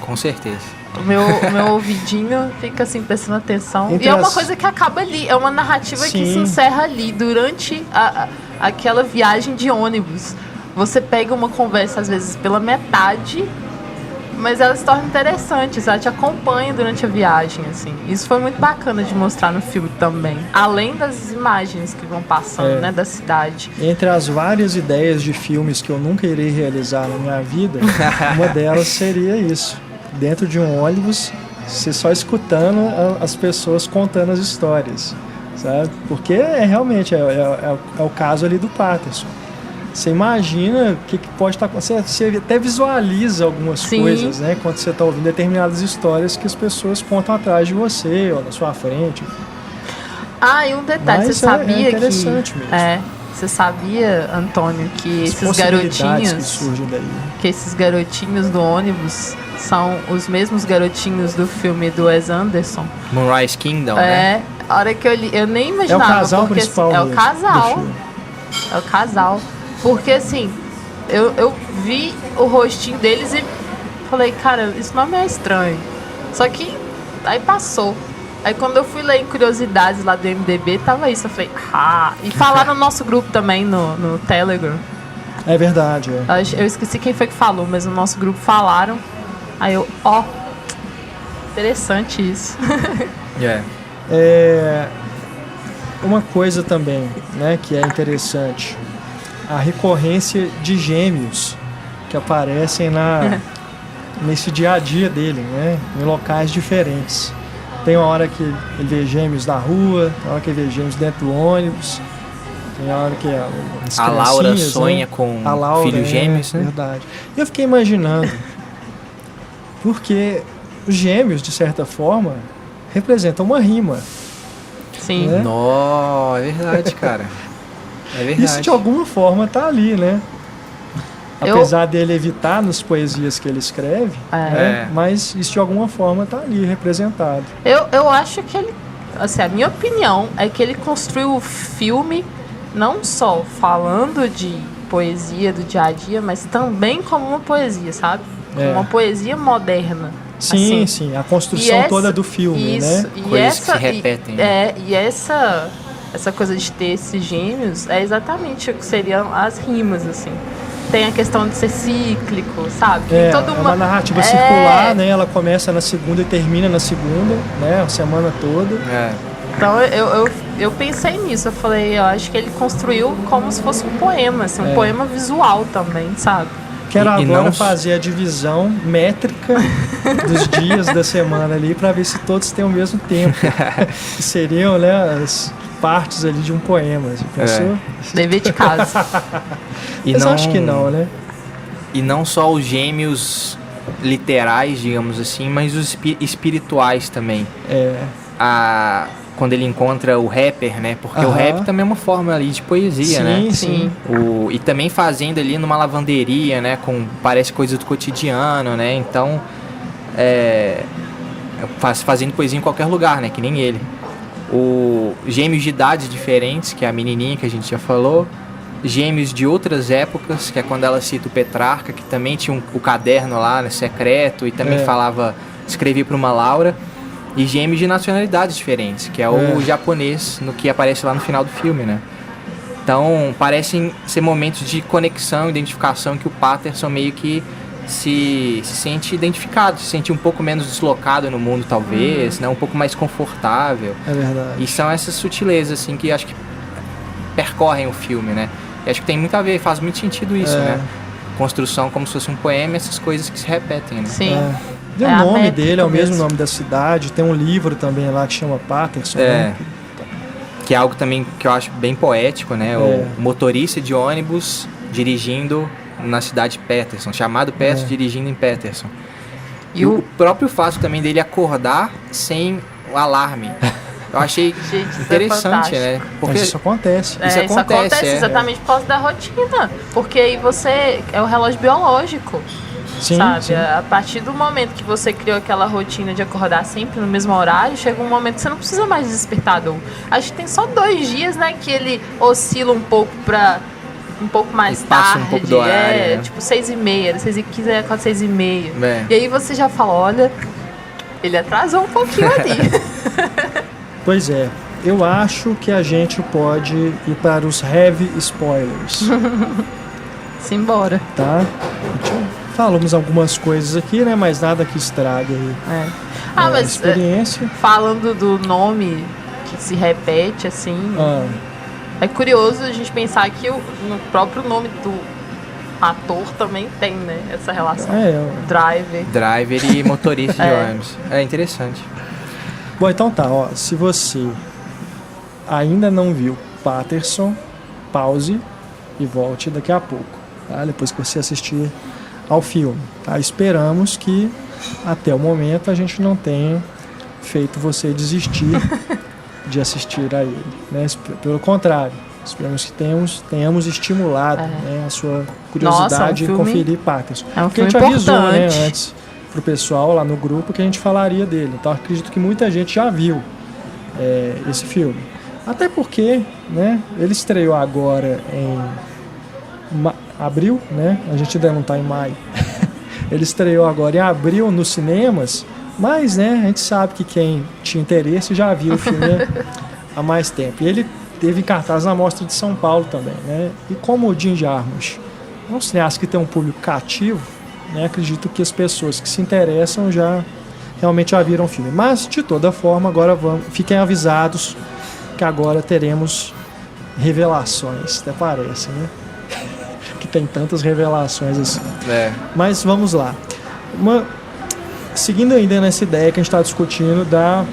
Com certeza. O meu ouvidinho fica, assim, prestando atenção. E é uma coisa que acaba ali. É uma narrativa que se encerra ali, durante aquela viagem de ônibus. Você pega uma conversa, às vezes, pela metade... Mas ela se torna interessante, ela te acompanha durante a viagem, assim. Isso foi muito bacana de mostrar no filme também. Além das imagens que vão passando, né, da cidade. Entre as várias ideias de filmes que eu nunca irei realizar na minha vida, uma delas seria isso. Dentro de um ônibus, você só escutando as pessoas contando as histórias, sabe? Porque realmente é o caso ali do Patterson. Você imagina o que pode estar acontecendo. Você até visualiza algumas coisas, né? Quando você está ouvindo determinadas histórias que as pessoas contam atrás de você ou na sua frente. E um detalhe, você sabia interessante que... mesmo. Você sabia, Antônio, que esses garotinhos do ônibus são os mesmos garotinhos do filme do Wes Anderson? Moonrise Kingdom, né? A hora que eu li, eu nem imaginava. É o casal principal. É o casal. É o casal. Porque, assim, eu vi o rostinho deles e falei, cara, isso não é estranho. Só que aí passou. Aí quando eu fui ler em curiosidades lá do MDB, tava isso. Eu falei, E falaram no nosso grupo também, no Telegram. É verdade, Eu esqueci quem foi que falou, mas no nosso grupo falaram. Aí eu, interessante isso. Uma coisa também, né, que é interessante, a recorrência de gêmeos que aparecem nesse dia a dia dele, né, em locais diferentes. Tem uma hora que ele vê gêmeos na rua, tem uma hora que ele vê gêmeos dentro do ônibus, tem uma hora que a Laura sonha, né, com filhos gêmeos, né? Verdade. E eu fiquei imaginando, porque os gêmeos, de certa forma, representam uma rima. Sim. Né? É verdade, cara. É verdade. Isso de alguma forma tá ali, né? Apesar dele evitar nas poesias que ele escreve, né? Mas isso de alguma forma está ali representado. Eu acho que ele, assim, a minha opinião é que ele construiu o filme não só falando de poesia do dia a dia, mas também como uma poesia, sabe? Como uma poesia moderna. Sim, assim. sim, a construção toda do filme, isso, né? E coisas que se repetem. E essa coisa de ter esses gêmeos é exatamente o que seriam as rimas, assim. Tem a questão de ser cíclico, sabe? É uma narrativa circular, né? Ela começa na segunda e termina na segunda, né? A semana toda. Então eu pensei nisso, eu falei, eu acho que ele construiu como se fosse um poema, assim, um poema visual tambem, sabe? Quero agora fazer a divisão métrica dos dias da semana ali para ver se todos têm o mesmo tempo. Que seriam, né, as partes ali de um poema. Você pensou? Dever de casa. Mas eu acho que não, né? E não só os gêmeos literais, digamos assim, mas os espirituais também. Quando ele encontra o rapper, né? Porque o rap também é uma forma ali de poesia, né? Sim. E também fazendo ali numa lavanderia, né? Parece coisa do cotidiano, né? Então, fazendo poesia em qualquer lugar, né? Que nem ele. Gêmeos de idades diferentes, que é a menininha que a gente já falou. Gêmeos de outras épocas, que é quando ela cita o Petrarca, que também tinha o caderno lá, né, secreto, e também escrevia para uma Laura. E gêmeos de nacionalidades diferentes, que é o japonês, no que aparece lá no final do filme, né? Então, parecem ser momentos de conexão, identificação, que o Patterson meio que se sente identificado, se sente um pouco menos deslocado no mundo, talvez, né? Um pouco mais confortável. É verdade. E são essas sutilezas, assim, que acho que percorrem o filme, né? E acho que tem muito a ver, faz muito sentido isso, né? Construção como se fosse um poema, essas coisas que se repetem, né? Sim. O nome dele é o mesmo nome da cidade. Tem um livro também lá que chama Patterson. Né? Que é algo também que eu acho bem poético, né? O motorista de ônibus dirigindo na cidade de Patterson, chamado Patterson, dirigindo em Patterson. E o próprio fato também dele acordar sem o alarme. Eu achei interessante, né? Porque isso acontece. Isso acontece exatamente por causa da rotina. Porque aí você... É o relógio biológico. Sim, sabe? sim. A partir do momento que você criou aquela rotina de acordar sempre no mesmo horário, chega um momento que você não precisa mais de despertador. Acho que tem só 2 dias, né, que ele oscila um pouco pra um pouco mais tarde. Um pouco do horário, né? Tipo 6h30, 6h15 é 6h30. E aí você já fala, olha, ele atrasou um pouquinho ali. Pois é. Eu acho que a gente pode ir para os heavy spoilers. Simbora. Tá? Falamos algumas coisas aqui, né? Mas nada que estrague a experiência. Falando do nome que se repete, assim, é curioso a gente pensar que no próprio nome do ator também tem, né? Essa relação. Driver e motorista de ônibus. É interessante. Bom, então tá, ó. Se você ainda não viu Patterson, pause e volte daqui a pouco, tá? Depois que você assistir ao filme, tá? Esperamos que até o momento a gente não tenha feito você desistir de assistir a ele, né? Pelo contrário, esperamos que tenhamos estimulado, né, a sua curiosidade em conferir Patterson. Porque a gente avisou, né, antes pro pessoal lá no grupo que a gente falaria dele, então acredito que muita gente já viu esse filme, até porque, né, ele estreou agora em abril, né? A gente ainda não está em maio. Ele estreou agora em abril nos cinemas, mas, né, a gente sabe que quem tinha interesse já viu o filme há mais tempo. E ele teve em cartaz na Mostra de São Paulo também, né? E como o Jim Jarmusch é um cineasta que tem um público cativo, né, acredito que as pessoas que se interessam realmente já viram o filme. Mas, de toda forma, agora fiquem avisados que agora teremos revelações, até parece, né? Que tem tantas revelações assim. Mas vamos lá. Seguindo ainda nessa ideia que a gente está discutindo da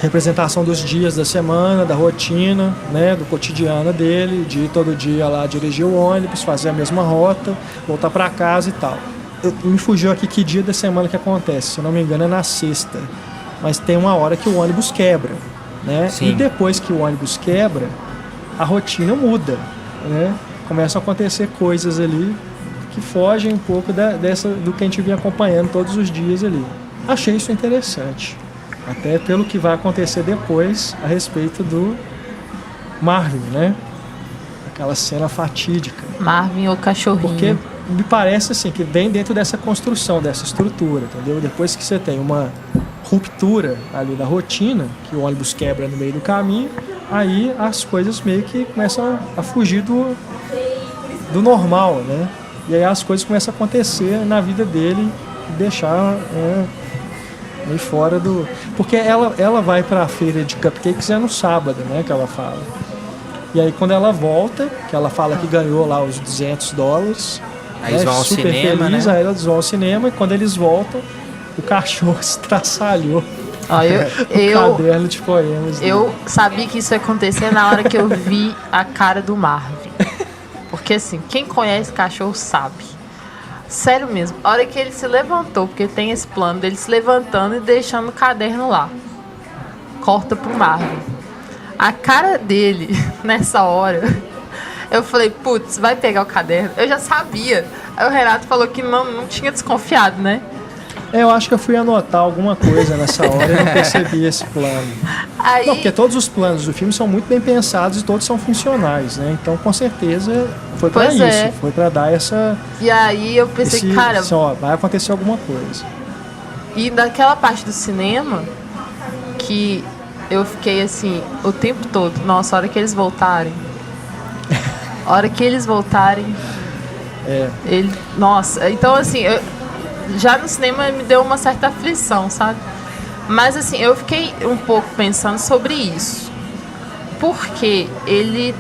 representação dos dias da semana, da rotina, né, do cotidiano dele, de ir todo dia lá dirigir o ônibus, fazer a mesma rota, voltar para casa e tal. Me fugiu aqui que dia da semana que acontece, se eu não me engano é na sexta, mas tem uma hora que o ônibus quebra, né? E depois que o ônibus quebra, a rotina muda, né? Começam a acontecer coisas ali que fogem um pouco do que a gente vinha acompanhando todos os dias ali. Achei isso interessante, até pelo que vai acontecer depois a respeito do Marvin, né? Aquela cena fatídica. Marvin, o cachorrinho. Porque me parece assim que vem dentro dessa construção, dessa estrutura, entendeu? Depois que você tem uma ruptura ali da rotina, que o ônibus quebra no meio do caminho, aí as coisas meio que começam a fugir do normal, né? E aí as coisas começam a acontecer na vida dele e deixar meio fora do... Porque ela vai para a feira de cupcakes no sábado, né? Que ela fala. E aí quando ela volta, que ela fala que ganhou lá os $200, aí eles vão ao super cinema, feliz, né? Aí eles vão ao cinema e quando eles voltam, o cachorro estraçalhou o caderno de poemas. Eu sabia que isso ia acontecer na hora que eu vi a cara do Marvin. Porque assim, quem conhece cachorro sabe. Sério mesmo, a hora que ele se levantou, porque tem esse plano dele se levantando e deixando o caderno lá. Corta pro Marvin. A cara dele, nessa hora, eu falei, putz, vai pegar o caderno. Eu já sabia. Aí o Renato falou que não tinha desconfiado, né? Eu acho que eu fui anotar alguma coisa nessa hora e não percebi esse plano. Aí... Não, porque todos os planos do filme são muito bem pensados e todos são funcionais, né? Então, com certeza, foi pra isso. Foi pra dar essa... E aí eu pensei, cara... Assim, ó, vai acontecer alguma coisa. E daquela parte do cinema, que eu fiquei assim, o tempo todo, nossa, a hora que eles voltarem... A hora que eles voltarem... Nossa, então assim... Já no cinema me deu uma certa aflição, sabe? Mas assim, eu fiquei um pouco pensando sobre isso. Porque ele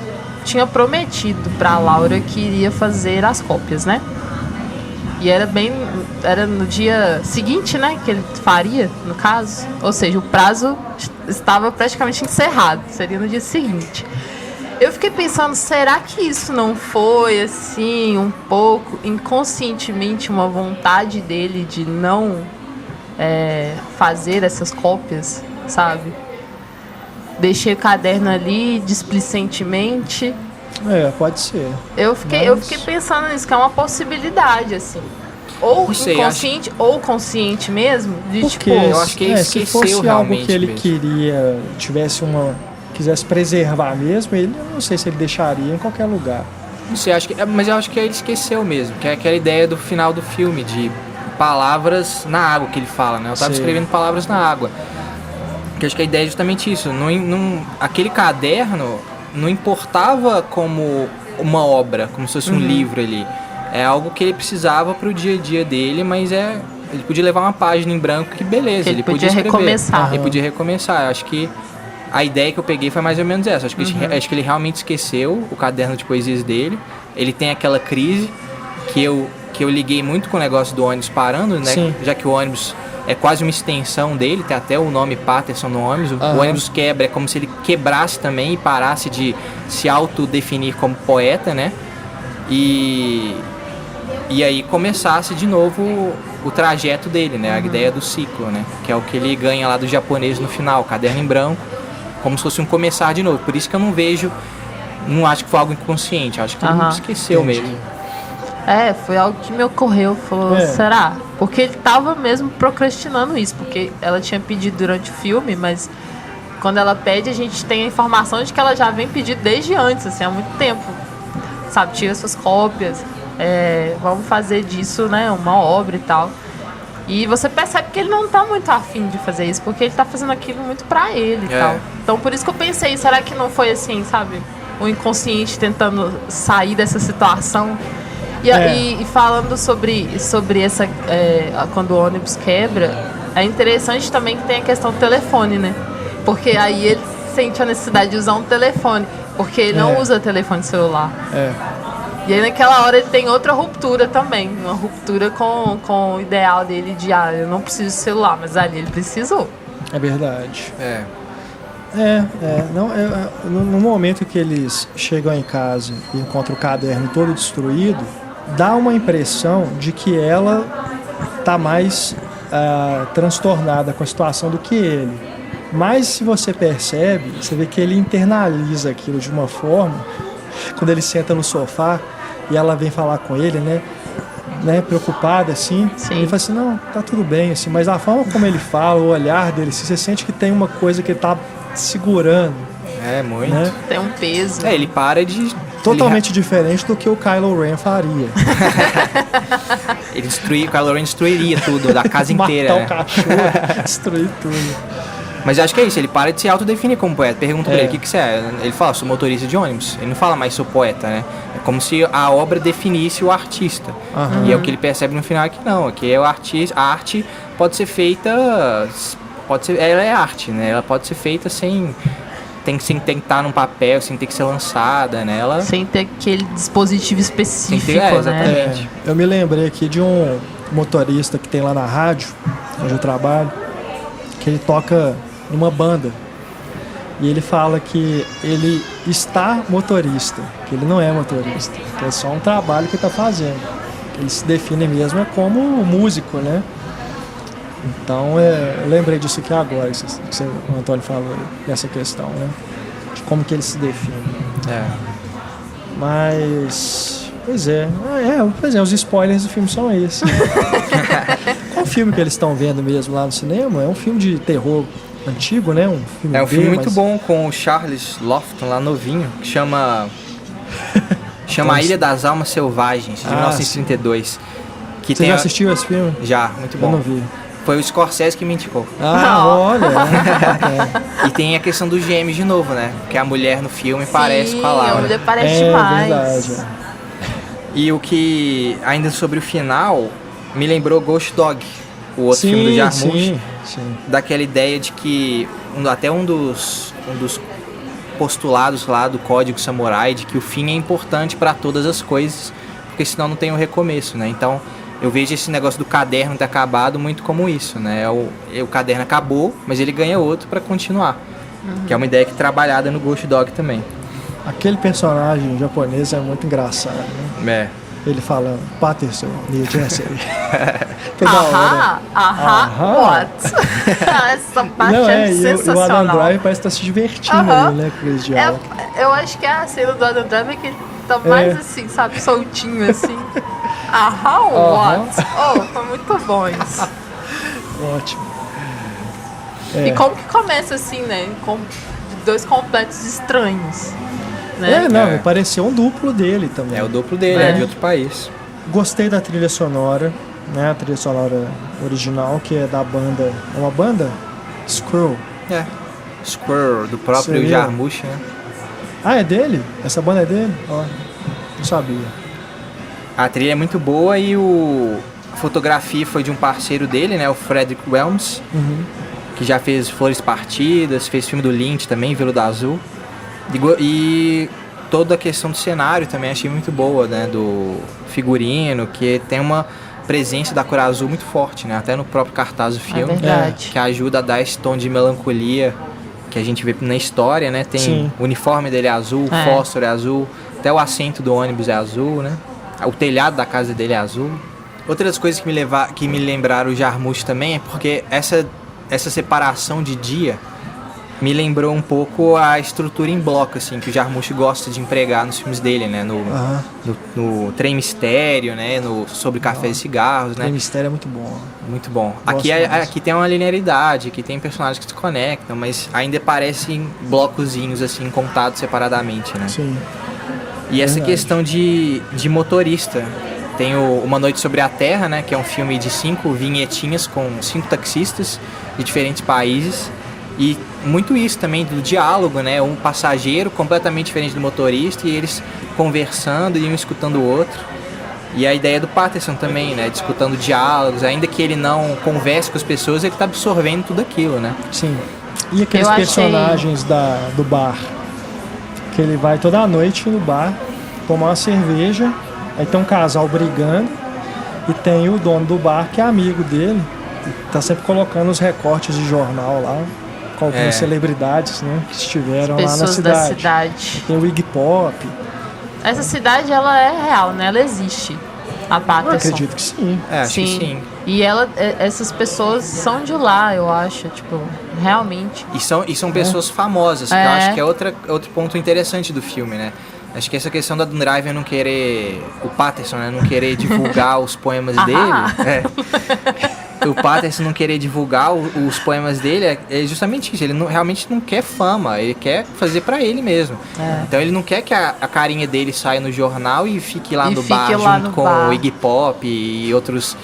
tinha prometido pra Laura que iria fazer as cópias, né? E era no dia seguinte, né? Que ele faria, no caso. Ou seja, o prazo estava praticamente encerrado. Seria no dia seguinte. Eu fiquei pensando, será que isso não foi, assim, um pouco inconscientemente uma vontade dele de não fazer essas cópias, sabe? Deixei o caderno ali displicentemente. Pode ser. Eu fiquei pensando nisso, que é uma possibilidade, assim. Ou inconsciente, ou consciente mesmo. De, porque, tipo, eu acho que ele esqueceu se fosse realmente algo que ele mesmo. quisesse preservar mesmo, ele não sei se ele deixaria em qualquer lugar. Não sei, mas eu acho que ele esqueceu mesmo, que é aquela ideia do final do filme, de palavras na água que ele fala, né? Eu tava escrevendo palavras na água. Que eu acho que a ideia é justamente isso. Aquele caderno não importava como uma obra, como se fosse um livro ali. É algo que ele precisava pro dia a dia dele, mas ele podia levar uma página em branco que beleza, ele podia escrever. Recomeçar. Ele podia recomeçar. Eu acho que a ideia que eu peguei foi mais ou menos essa. Acho que ele realmente esqueceu o caderno de poesias dele. Ele tem aquela crise que eu liguei muito com o negócio do ônibus parando, né? Sim. Já que o ônibus é quase uma extensão dele, tem até o nome Patterson no ônibus. O ônibus quebra, é como se ele quebrasse também e parasse de se autodefinir como poeta, né? E aí começasse de novo o trajeto dele, né? A ideia do ciclo, né? Que é o que ele ganha lá do japonês no final, caderno em branco, como se fosse um começar de novo. Por isso que eu não acho que foi algo inconsciente, acho que ele esqueceu mesmo. Foi algo que me ocorreu. Falou, será? Porque ele tava mesmo procrastinando isso, porque ela tinha pedido durante o filme, mas quando ela pede, a gente tem a informação de que ela já vem pedindo desde antes, assim, há muito tempo. Sabe, tira suas cópias, vamos fazer disso, né, uma obra e tal. E você percebe que ele não tá muito afim de fazer isso, porque ele tá fazendo aquilo muito pra ele e tal. Então por isso que eu pensei, será que não foi assim, sabe, o inconsciente tentando sair dessa situação? E falando sobre essa, quando o ônibus quebra, é interessante também que tem a questão do telefone, né? Porque aí ele sente a necessidade de usar um telefone, porque ele não usa telefone celular. E aí naquela hora ele tem outra ruptura também, uma ruptura com o ideal dele de, eu não preciso de celular, mas ali ele precisou. É verdade. No momento que eles chegam em casa e encontram o caderno todo destruído, dá uma impressão de que ela tá mais transtornada com a situação do que ele. Mas se você percebe, você vê que ele internaliza aquilo de uma forma, quando ele senta no sofá, e ela vem falar com ele, né, preocupada, assim. Sim. Ele fala assim, não, tá tudo bem, assim, mas a forma como ele fala, o olhar dele, assim, você sente que tem uma coisa que ele tá segurando. Muito. Né? Tem um peso. Ele para de... Totalmente diferente do que o Kylo Ren faria. O Kylo Ren destruiria tudo, da casa inteira. Matar o cachorro, destruir tudo. Mas eu acho que é isso, ele para de se autodefinir como poeta. Pergunta pra ele, o que você é? Ele fala, sou motorista de ônibus. Ele não fala mais, sou poeta, né? É como se a obra definisse o artista. E é o que ele percebe no final, é que não, é que é o artista, a arte pode ser feita, ela é arte, né? Ela pode ser feita sem ter que estar num papel, sem ter que ser lançada, né? Sem ter aquele dispositivo específico, exatamente. Eu me lembrei aqui de um motorista que tem lá na rádio, onde eu trabalho, que ele toca numa banda. E ele fala que ele está motorista, que ele não é motorista, que é só um trabalho que ele está fazendo. Ele se define mesmo como músico, né? Então, eu lembrei disso aqui agora, que o Antônio falou dessa questão, né? De como que ele se define. Mas, pois é, os spoilers do filme são esses. Qual filme que eles estão vendo mesmo lá no cinema? É um filme de terror antigo, né? Um filme muito bom com o Charles Lofton, lá novinho, que chama A Ilha das Almas Selvagens, de 1932. Que Você já assistiu esse filme? Já, muito bom. Eu não vi. Foi o Scorsese que me indicou. Olha! E tem a questão dos gêmeos de novo, né? Porque a mulher no filme parece com a Laura. A mulher parece demais. Verdade. E o que, ainda sobre o final, me lembrou Ghost Dog, o outro filme do Jarmusch. Sim. Daquela ideia de que, até um dos postulados lá do Código Samurai, de que o fim é importante para todas as coisas, porque senão não tem um recomeço, né? Então, eu vejo esse negócio do caderno ter acabado muito como isso, né? O caderno acabou, mas ele ganha outro para continuar. Que é uma ideia que é trabalhada no Ghost Dog também. Aquele personagem japonês é muito engraçado, né? Ele fala, Patterson, New Jersey. Toda hora. What? Essa parte é sensacional. E o Adam Driver parece estar se divertindo ali, né, com esse diálogo. Eu acho que a cena do Adam Driver que tá mais assim, sabe, soltinho assim. What? Foi muito bom isso. Ótimo. E como que começa assim, né? Com dois completos estranhos. Né? Pareceu um duplo dele também. É o duplo dele, é de outro país. Gostei da trilha sonora, né? A trilha sonora original, que é da banda... É uma banda? Squirrel. Squirrel, do próprio Jarmusch, né? É dele? Essa banda é dele? Não sabia. A trilha é muito boa e a fotografia foi de um parceiro dele, né? O Frederick Welms, que já fez Flores Partidas, fez filme do Lynch também, Veludo Azul. E toda a questão do cenário também achei muito boa, né? Do figurino, que tem uma presença da cor azul muito forte, né? Até no próprio cartaz do filme. Que ajuda a dar esse tom de melancolia que a gente vê na história, né? Tem o uniforme dele é azul, o fósforo é azul, até o assento do ônibus é azul, né? O telhado da casa dele é azul. Outras coisas que me lembraram o Jarmusch também é porque essa separação de dia me lembrou um pouco a estrutura em bloco, assim, que o Jarmusch gosta de empregar nos filmes dele, né? No Trem Mistério, né? Sobre Cafés e Cigarros, né? Trem Mistério é muito bom. Muito bom. Aqui tem uma linearidade, aqui tem personagens que se conectam, mas ainda parecem blocozinhos, assim, contados separadamente, né? Sim. E essa questão de motorista. Tem Uma Noite Sobre a Terra, né? Que é um filme de 5 vinhetinhas com 5 taxistas de diferentes países. E muito isso também do diálogo, né? Um passageiro completamente diferente do motorista e eles conversando e um escutando o outro. E a ideia do Patterson também, né? Escutando diálogos, ainda que ele não converse com as pessoas, ele está absorvendo tudo aquilo, né? Sim. E aqueles personagens do bar, que ele vai toda noite no bar tomar uma cerveja, aí tem um casal brigando e tem o dono do bar que é amigo dele, que tá sempre colocando os recortes de jornal lá, com algumas celebridades, né, que estiveram lá na cidade. Da cidade. Tem o Iggy Pop. Essa cidade, ela é real, né? Ela existe. A Patterson. Eu acredito que sim. Acho que sim. E essas pessoas são de lá, eu acho, tipo, realmente. E são pessoas famosas, que eu acho que é outro ponto interessante do filme, né? Acho que essa questão da Adam Driver não querer... O Patterson, né? Não querer divulgar os poemas dele. O Patterson não querer divulgar os poemas dele é justamente isso. Ele realmente não quer fama. Ele quer fazer pra ele mesmo. Então ele não quer que a carinha dele saia no jornal e fique lá no bar junto com o Iggy Pop e outros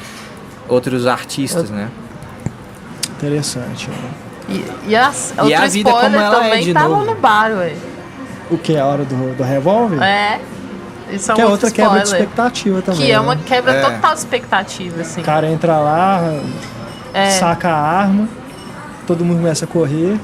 artistas, né? Interessante. E a vida como ela também tava no bar, ué. O que? A hora do revólver? Isso é que é outra spoiler, quebra de expectativa também. Que é uma quebra total de expectativa, assim. O cara entra lá, saca a arma, todo mundo começa a correr.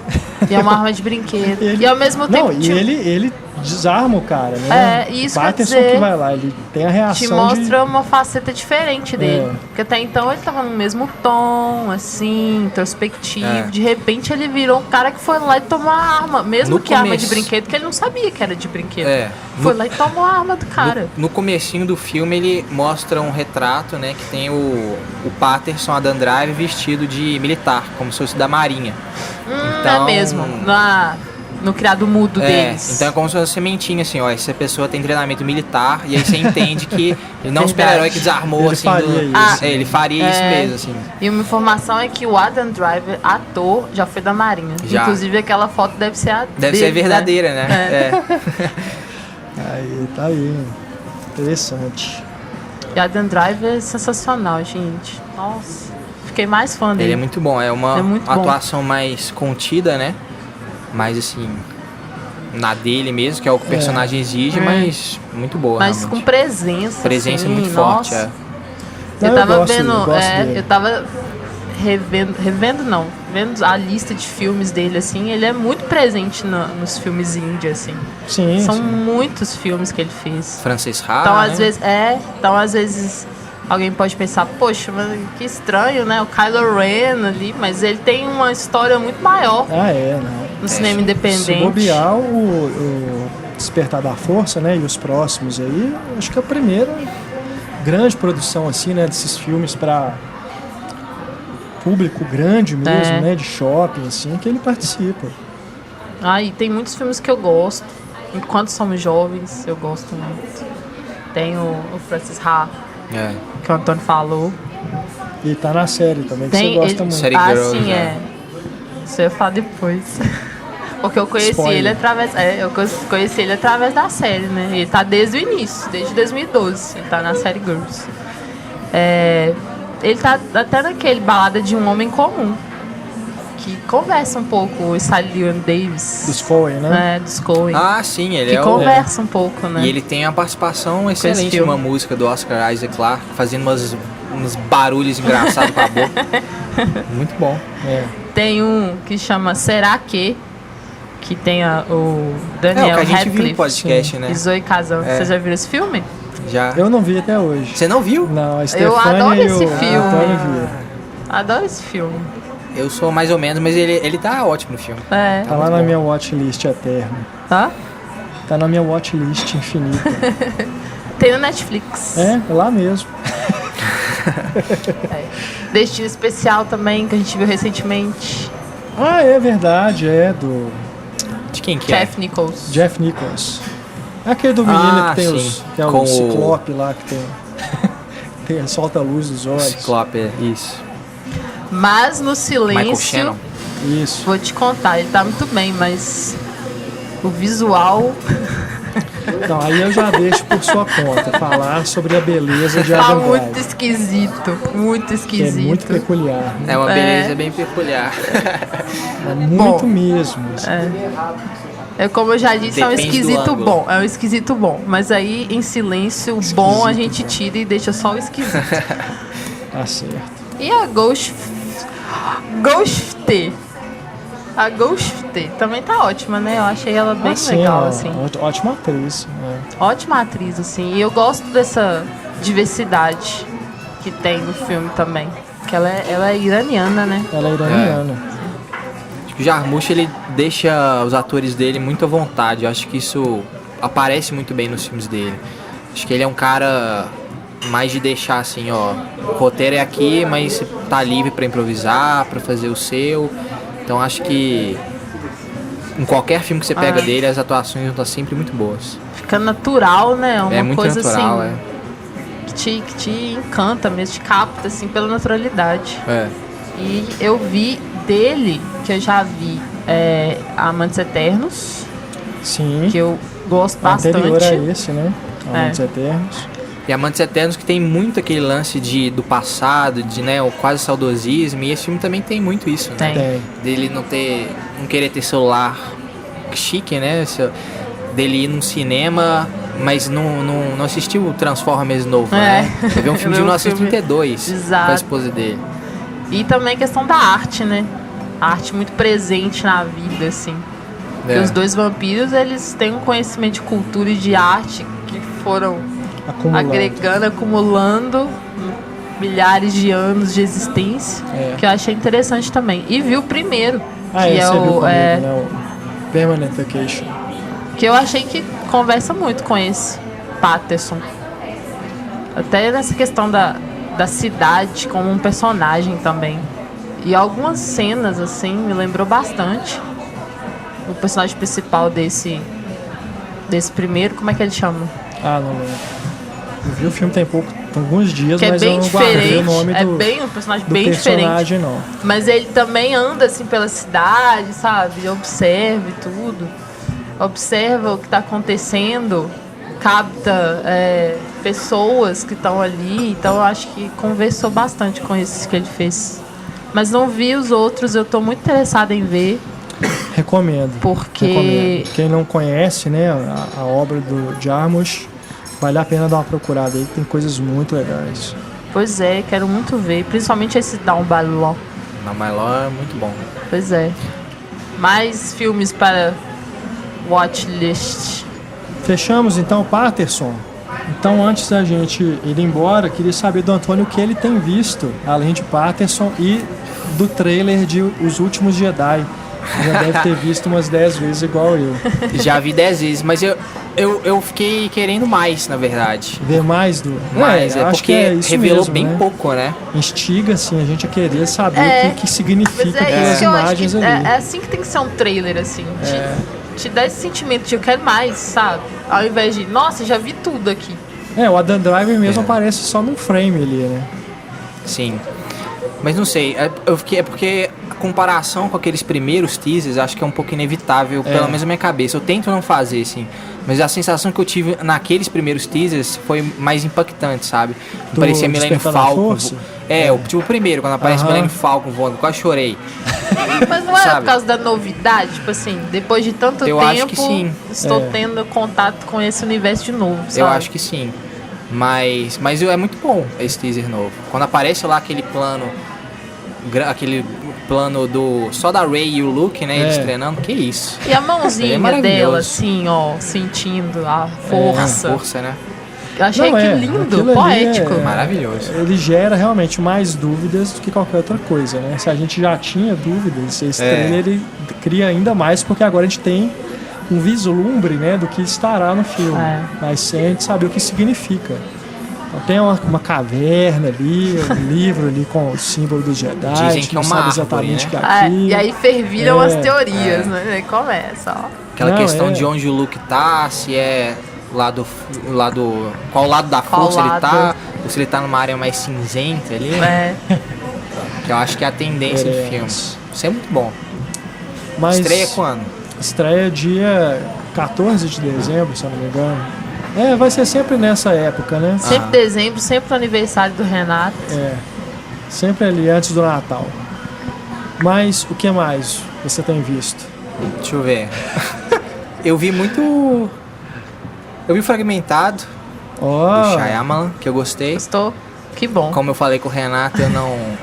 E é uma arma de brinquedo. E ao mesmo tempo... e ele desarma o cara, né? E isso Patterson quer dizer, que vai lá, ele tem a reação te mostra uma faceta diferente dele. Porque até então ele tava no mesmo tom, assim, introspectivo. De repente ele virou um cara que foi lá e tomou a arma. Mesmo que arma de brinquedo, que ele não sabia que era de brinquedo. Foi lá e tomou a arma do cara. No comecinho do filme ele mostra um retrato, né? Que tem o Patterson, Adam Driver, vestido de militar, como se fosse da marinha. Então, é mesmo. No criado mudo deles. Então é como se fosse uma sementinha, assim, ó. Essa pessoa tem treinamento militar, e aí você entende que ele não é um super-herói que desarmou, ele assim. Faria isso. Ele faria isso mesmo, assim. E uma informação é que o Adam Driver, ator, já foi da Marinha. Já. Inclusive aquela foto deve ser ser verdadeira, né? Aí, tá aí. Interessante. E Adam Driver é sensacional, gente. Nossa. Fiquei mais fã dele. Ele é muito bom. É uma atuação mais contida, né? Mais assim, na dele mesmo, que é o que o personagem exige, mas muito boa. Mas realmente. com presença. Presença assim, muito forte, Eu tava vendo, eu tava vendo a lista de filmes dele, assim, ele é muito presente nos filmes indie, assim. São muitos filmes que ele fez. Frances Ha, então, às vezes alguém pode pensar, poxa, mas que estranho, né? O Kylo Ren ali, mas ele tem uma história muito maior. No cinema independente. Se bobear, o Despertar da Força, né? E os próximos aí, acho que é a primeira grande produção, assim, né? Desses filmes para público grande mesmo, né? De shopping, assim, que ele participa. E tem muitos filmes que eu gosto. Enquanto somos jovens, eu gosto muito. Tem o Frances Ha, que o Antônio falou. E tá na série também, que você gosta muito. Série Girls, sim, Isso eu ia falar depois. Porque eu conheci ele através. Eu conheci ele através da série, né? Ele tá desde o início, desde 2012. Ele tá na série Girls. Ele tá até naquele Balada de um Homem Comum, que conversa um pouco o Stylion Davis. Dos Coen, né? Dos Coen. Sim, ele que conversa um pouco, né? E ele tem uma participação excelente numa música do Oscar Isaac Clarke, fazendo uns barulhos engraçados com a boca. Muito bom. Tem um que chama Será Que tem o Daniel Radcliffe. Que a gente viu no podcast, né? E Zoe Kazan. Você já viu esse filme? Já. Eu não vi até hoje. Você não viu? Não, a Eu adoro Stefania esse filme. vi. Adoro esse filme. Eu sou mais ou menos, mas ele tá ótimo no filme. Tá lá na minha watchlist eterna. Tá na minha watchlist infinita. Tem no Netflix. É lá mesmo. Destino Especial também, que a gente viu recentemente. É verdade, do... De quem que Jeff Nichols. Jeff Nichols. É aquele do menino que tem que é o Ciclope lá, que tem solta a luz dos olhos. Ciclope, isso. Mas no silêncio, isso. Vou te contar, ele tá muito bem, mas o visual... Então, aí eu já deixo por sua conta falar sobre a beleza de Adam Driver. Tá muito esquisito, muito esquisito. É muito peculiar. Né? É uma beleza bem peculiar. Muito mesmo. Como eu já disse, é um esquisito bom. É um esquisito bom. Mas aí, em silêncio, o bom a gente tira e deixa só o esquisito. Tá certo. E a Ghost T. A Ghost T também tá ótima, né? Eu achei ela bem legal, assim. Ótima atriz. Ótima atriz, assim. E eu gosto dessa diversidade que tem no filme também. Que ela é iraniana, né? Ela é iraniana. Acho que o Jarmusch, ele deixa os atores dele muito à vontade. Eu acho que isso aparece muito bem nos filmes dele. Acho que ele é um cara mais de deixar assim, ó, o roteiro é aqui, mas você tá livre pra improvisar, pra fazer o seu. Então acho que em qualquer filme que você pega dele, as atuações vão estar sempre muito boas. Fica natural, né? Uma muito coisa natural, assim que te encanta mesmo, te capta assim pela naturalidade. E eu vi dele, que eu já vi Amantes Eternos. Sim. Que eu gosto bastante. Anterior a esse, né? Amantes Eternos. E Amantes Eternos que tem muito aquele lance do passado, de o quase saudosismo, e esse filme também tem muito isso, né? Tem. Dele não querer ter celular chique, né? Dele ir num cinema, mas não assistiu o Transformers novo, né? Ele viu um filme de 1932 com a esposa dele. E também a questão da arte, né? A arte muito presente na vida, assim. Porque os dois vampiros, eles têm um conhecimento de cultura e de arte que foram acumulando milhares de anos de existência, que eu achei interessante também. E vi o primeiro, que é o Permanent Vacation. Que eu achei que conversa muito com esse Patterson. Até nessa questão da cidade como um personagem também. E algumas cenas, assim, me lembrou bastante o personagem principal desse primeiro. Como é que ele chama? Não lembro. Eu vi o filme tem alguns dias, que mas é bem eu não guardei o nome um personagem bem diferente. Não. Mas ele também anda assim pela cidade, sabe? Observa e tudo. Observa o que está acontecendo, capta pessoas que estão ali. Então eu acho que conversou bastante com isso que ele fez. Mas não vi os outros, eu estou muito interessada em ver. Recomendo. Porque quem não conhece, né, a obra do Jarmusch, vale a pena dar uma procurada aí, tem coisas muito legais. Pois é, quero muito ver, principalmente esse Down by Law. Down by Law é muito bom. Pois é. Mais filmes para watchlist. Fechamos então, Patterson. Então, antes da gente ir embora, queria saber do Antônio o que ele tem visto, além de Patterson e do trailer de Os Últimos Jedi. Já deve ter visto umas 10 vezes igual eu. Já vi 10 vezes, mas eu fiquei querendo mais, na verdade. Ver mais do... Mais, acho porque que é isso revelou mesmo, bem né? pouco, né? Instiga, assim, a gente a querer saber o que significa aquelas imagens ali. É assim que tem que ser um trailer, assim. Te dá esse sentimento de eu quero mais, sabe? Ao invés de, nossa, já vi tudo aqui. O Adam Driver mesmo aparece só num frame ali, né? Sim. Mas não sei, é porque a comparação com aqueles primeiros teasers acho que é um pouco inevitável, pelo menos na minha cabeça. Eu tento não fazer, assim, mas a sensação que eu tive naqueles primeiros teasers foi mais impactante, sabe? Parecia Millennium Falcon. O primeiro, quando aparece Millennium Falcon voando, quase chorei. Mas não era por causa da novidade? Tipo assim, depois de tanto tempo, acho que sim. Estou tendo contato com esse universo de novo, sabe? Eu acho que sim. Mas é muito bom esse teaser novo. Quando aparece lá aquele plano só da Rey e o Luke, né? Eles treinando, que isso. E a mãozinha dela, assim, ó, sentindo a força. A força, né? Eu achei lindo, poético. Maravilhoso. Ele gera realmente mais dúvidas do que qualquer outra coisa, né? Se a gente já tinha dúvidas, esse trailer ele cria ainda mais, porque agora a gente tem um vislumbre, né, do que estará no filme. Mas sem a gente saber o que significa. Então, tem uma caverna ali, um livro ali com o símbolo dos Jedi. Dizem que é uma exatamente árvore, né? E aí ferviram as teorias, né? Aí começa, ó. Aquela questão de onde o Luke tá, se é qual lado da força ele tá, ou se ele tá numa área mais cinzenta ali. Que eu acho que é a tendência do filme. Isso é muito bom. Mas estreia quando? Estreia dia 14 de dezembro, se eu não me engano. Vai ser sempre nessa época, né? Sempre dezembro, sempre o aniversário do Renato. Sempre ali antes do Natal. Mas o que mais você tem visto? Deixa eu ver. Eu vi Fragmentado do Shyamalan, que eu gostei. Gostou? Que bom. Como eu falei com o Renato,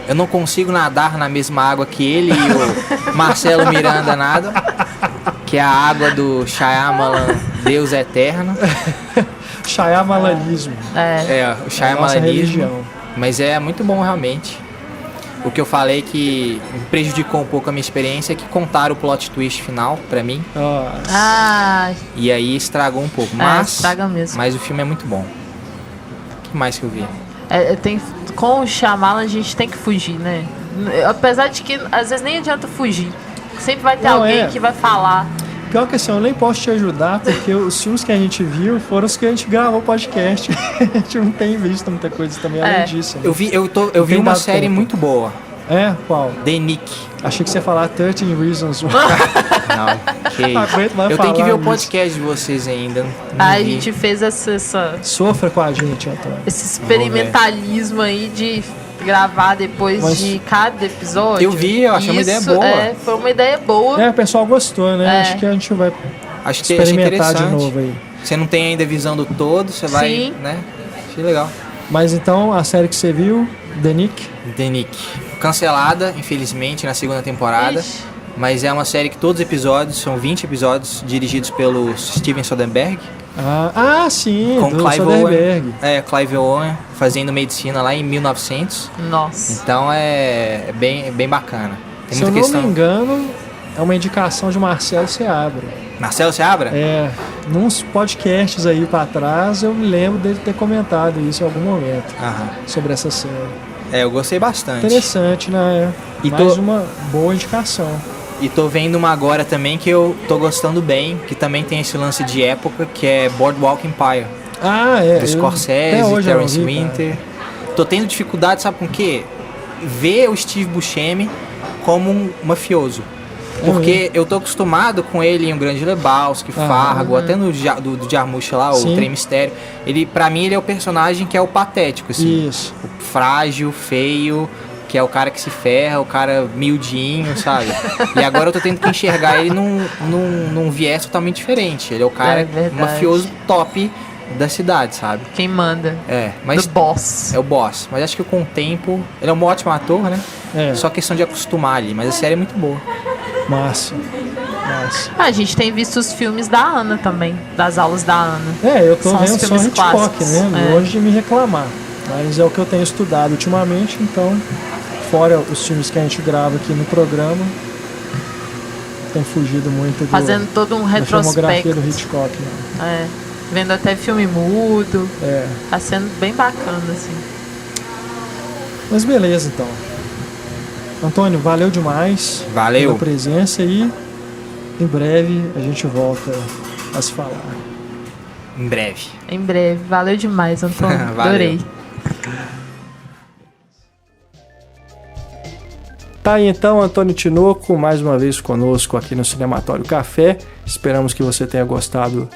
eu não consigo nadar na mesma água que ele e o Marcelo Miranda nada, que é a água do Shyamalan, Deus Eterno. Shyamalanismo. O Shyamalanismo. Mas é muito bom realmente. O que eu falei que prejudicou um pouco a minha experiência é que contaram o plot twist final pra mim. E aí estragou um pouco. Mas, estraga mesmo. Mas o filme é muito bom. O que mais que eu vi? Com o Shyamalan a gente tem que fugir, né? Apesar de que às vezes nem adianta fugir. Sempre vai ter alguém que vai falar. Pior que assim, eu nem posso te ajudar, porque os filmes que a gente viu foram os que a gente gravou podcast. A gente não tem visto muita coisa também além disso. Né? Eu vi uma série muito boa. É? Qual? The Nick. Achei que você ia falar 13 Reasons Why. Não, que isso. Eu tenho que ver o podcast de vocês ainda. A gente fez essa... Sofra com a gente, Antônio. Esse experimentalismo aí de gravar depois de cada episódio. Eu vi, eu achei uma ideia boa. Foi uma ideia boa. O pessoal gostou, né? Acho que a gente vai experimentar de novo aí. Você não tem ainda visão do todo, você vai, né? Achei legal. Mas então, a série que você viu, The Nick? The Nick. Cancelada, infelizmente, na segunda temporada. Ixi. Mas é uma série que todos os episódios, são 20 episódios, dirigidos pelo Steven Soderbergh. Sim, com do Clive Soderbergh. Owen. Clive Owen, fazendo medicina lá em 1900. Nossa. Então é bem bacana. Tem Se eu não me engano, é uma indicação de Marcelo Seabra. Marcelo Seabra? Nos podcasts aí pra trás, eu me lembro dele ter comentado isso em algum momento. Sobre essa série. Eu gostei bastante. Interessante, né? Uma boa indicação. E tô vendo uma agora também que eu tô gostando bem, que também tem esse lance de época, que é Boardwalk Empire. Do Scorsese, Terence Winter. Tô tendo dificuldade, sabe com o quê? Ver o Steve Buscemi como um mafioso. Porque eu tô acostumado com ele em O Grande Lebowski, Fargo, até no do Jarmusch lá, o Trem Mistério. Pra mim, ele é o personagem que é o patético, assim. Isso. O frágil, feio, que é o cara que se ferra, o cara miudinho, sabe? E agora eu tô tendo que enxergar ele num viés totalmente diferente. Ele é o cara mafioso top da cidade, sabe? Quem manda. Mas do boss. É o boss. Mas acho que com o tempo... Ele é um ótimo ator, né? Só questão de acostumar ali. Mas a série é muito boa. Massa. A gente tem visto os filmes da Ana também, das aulas da Ana. Eu tô vendo só Hitchcock, né? Longe de me reclamar. Mas é o que eu tenho estudado ultimamente, então, fora os filmes que a gente grava aqui no programa, tem fugido muito fazendo todo um retrospecto da filmografia do Hitchcock, né? Vendo até filme mudo. Tá sendo bem bacana, assim. Mas beleza, então. Antônio, valeu demais pela presença e em breve a gente volta a se falar. Em breve. Valeu demais, Antônio. Adorei. Tá aí então, Antônio Tinoco, mais uma vez conosco aqui no Cinematório Café. Esperamos que você tenha gostado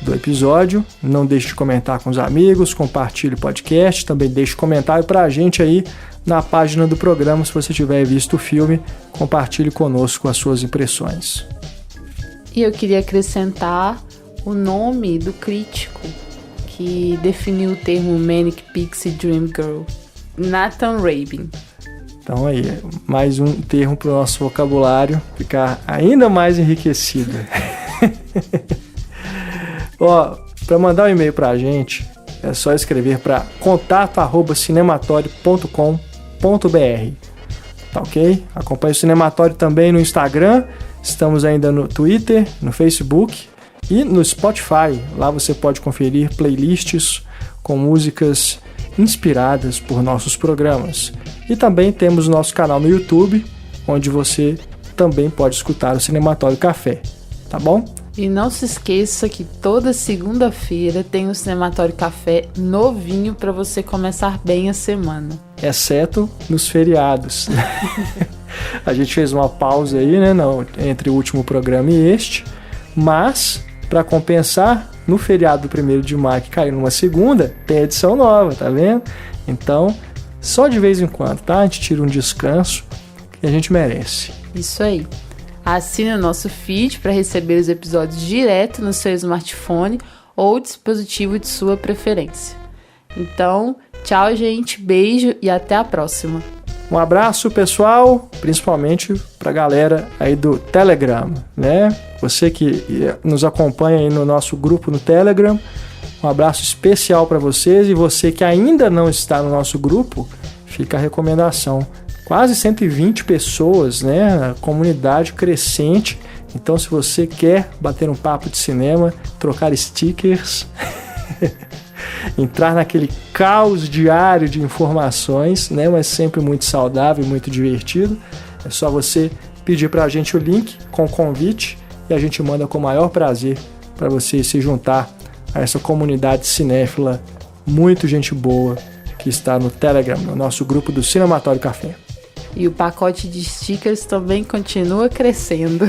do episódio. Não deixe de comentar com os amigos, compartilhe o podcast, também deixe comentário pra gente aí na página do programa. Se você tiver visto o filme, compartilhe conosco as suas impressões. E eu queria acrescentar o nome do crítico que definiu o termo Manic Pixie Dream Girl, Nathan Rabin. Então aí, mais um termo para o nosso vocabulário ficar ainda mais enriquecido. Para mandar um e-mail para a gente, é só escrever para contato@cinematório.com.br. Tá ok? Acompanhe o Cinematório também no Instagram, estamos ainda no Twitter, no Facebook e no Spotify. Lá você pode conferir playlists com músicas inspiradas por nossos programas. E também temos o nosso canal no YouTube, onde você também pode escutar o Cinematório Café. Tá bom? E não se esqueça que toda segunda-feira tem o Cinematório Café novinho para você começar bem a semana. Exceto nos feriados. A gente fez uma pausa aí, né, entre o último programa e este, mas para compensar, no feriado do 1º de maio, que caiu numa segunda, tem edição nova, tá vendo? Então, só de vez em quando, tá? A gente tira um descanso que a gente merece. Isso aí. Assine o nosso feed para receber os episódios direto no seu smartphone ou dispositivo de sua preferência. Então, tchau, gente, beijo e até a próxima. Um abraço, pessoal, principalmente para a galera aí do Telegram, né? Você que nos acompanha aí no nosso grupo no Telegram, um abraço especial para vocês, e você que ainda não está no nosso grupo, fica a recomendação. Quase 120 pessoas, né? Comunidade crescente. Então, se você quer bater um papo de cinema, trocar stickers, entrar naquele caos diário de informações, né? Mas sempre muito saudável e muito divertido, é só você pedir para a gente o link com o convite e a gente manda com o maior prazer para você se juntar a essa comunidade cinéfila, muito gente boa, que está no Telegram, no nosso grupo do Cinematório Café. E o pacote de stickers também continua crescendo.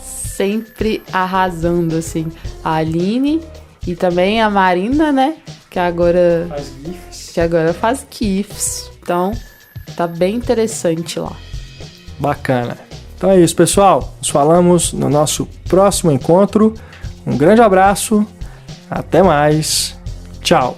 Sempre arrasando, assim. A Aline e também a Marina, né? Que agora faz GIFs. Então, tá bem interessante lá. Bacana. Então é isso, pessoal. Nos falamos no nosso próximo encontro. Um grande abraço. Até mais. Tchau.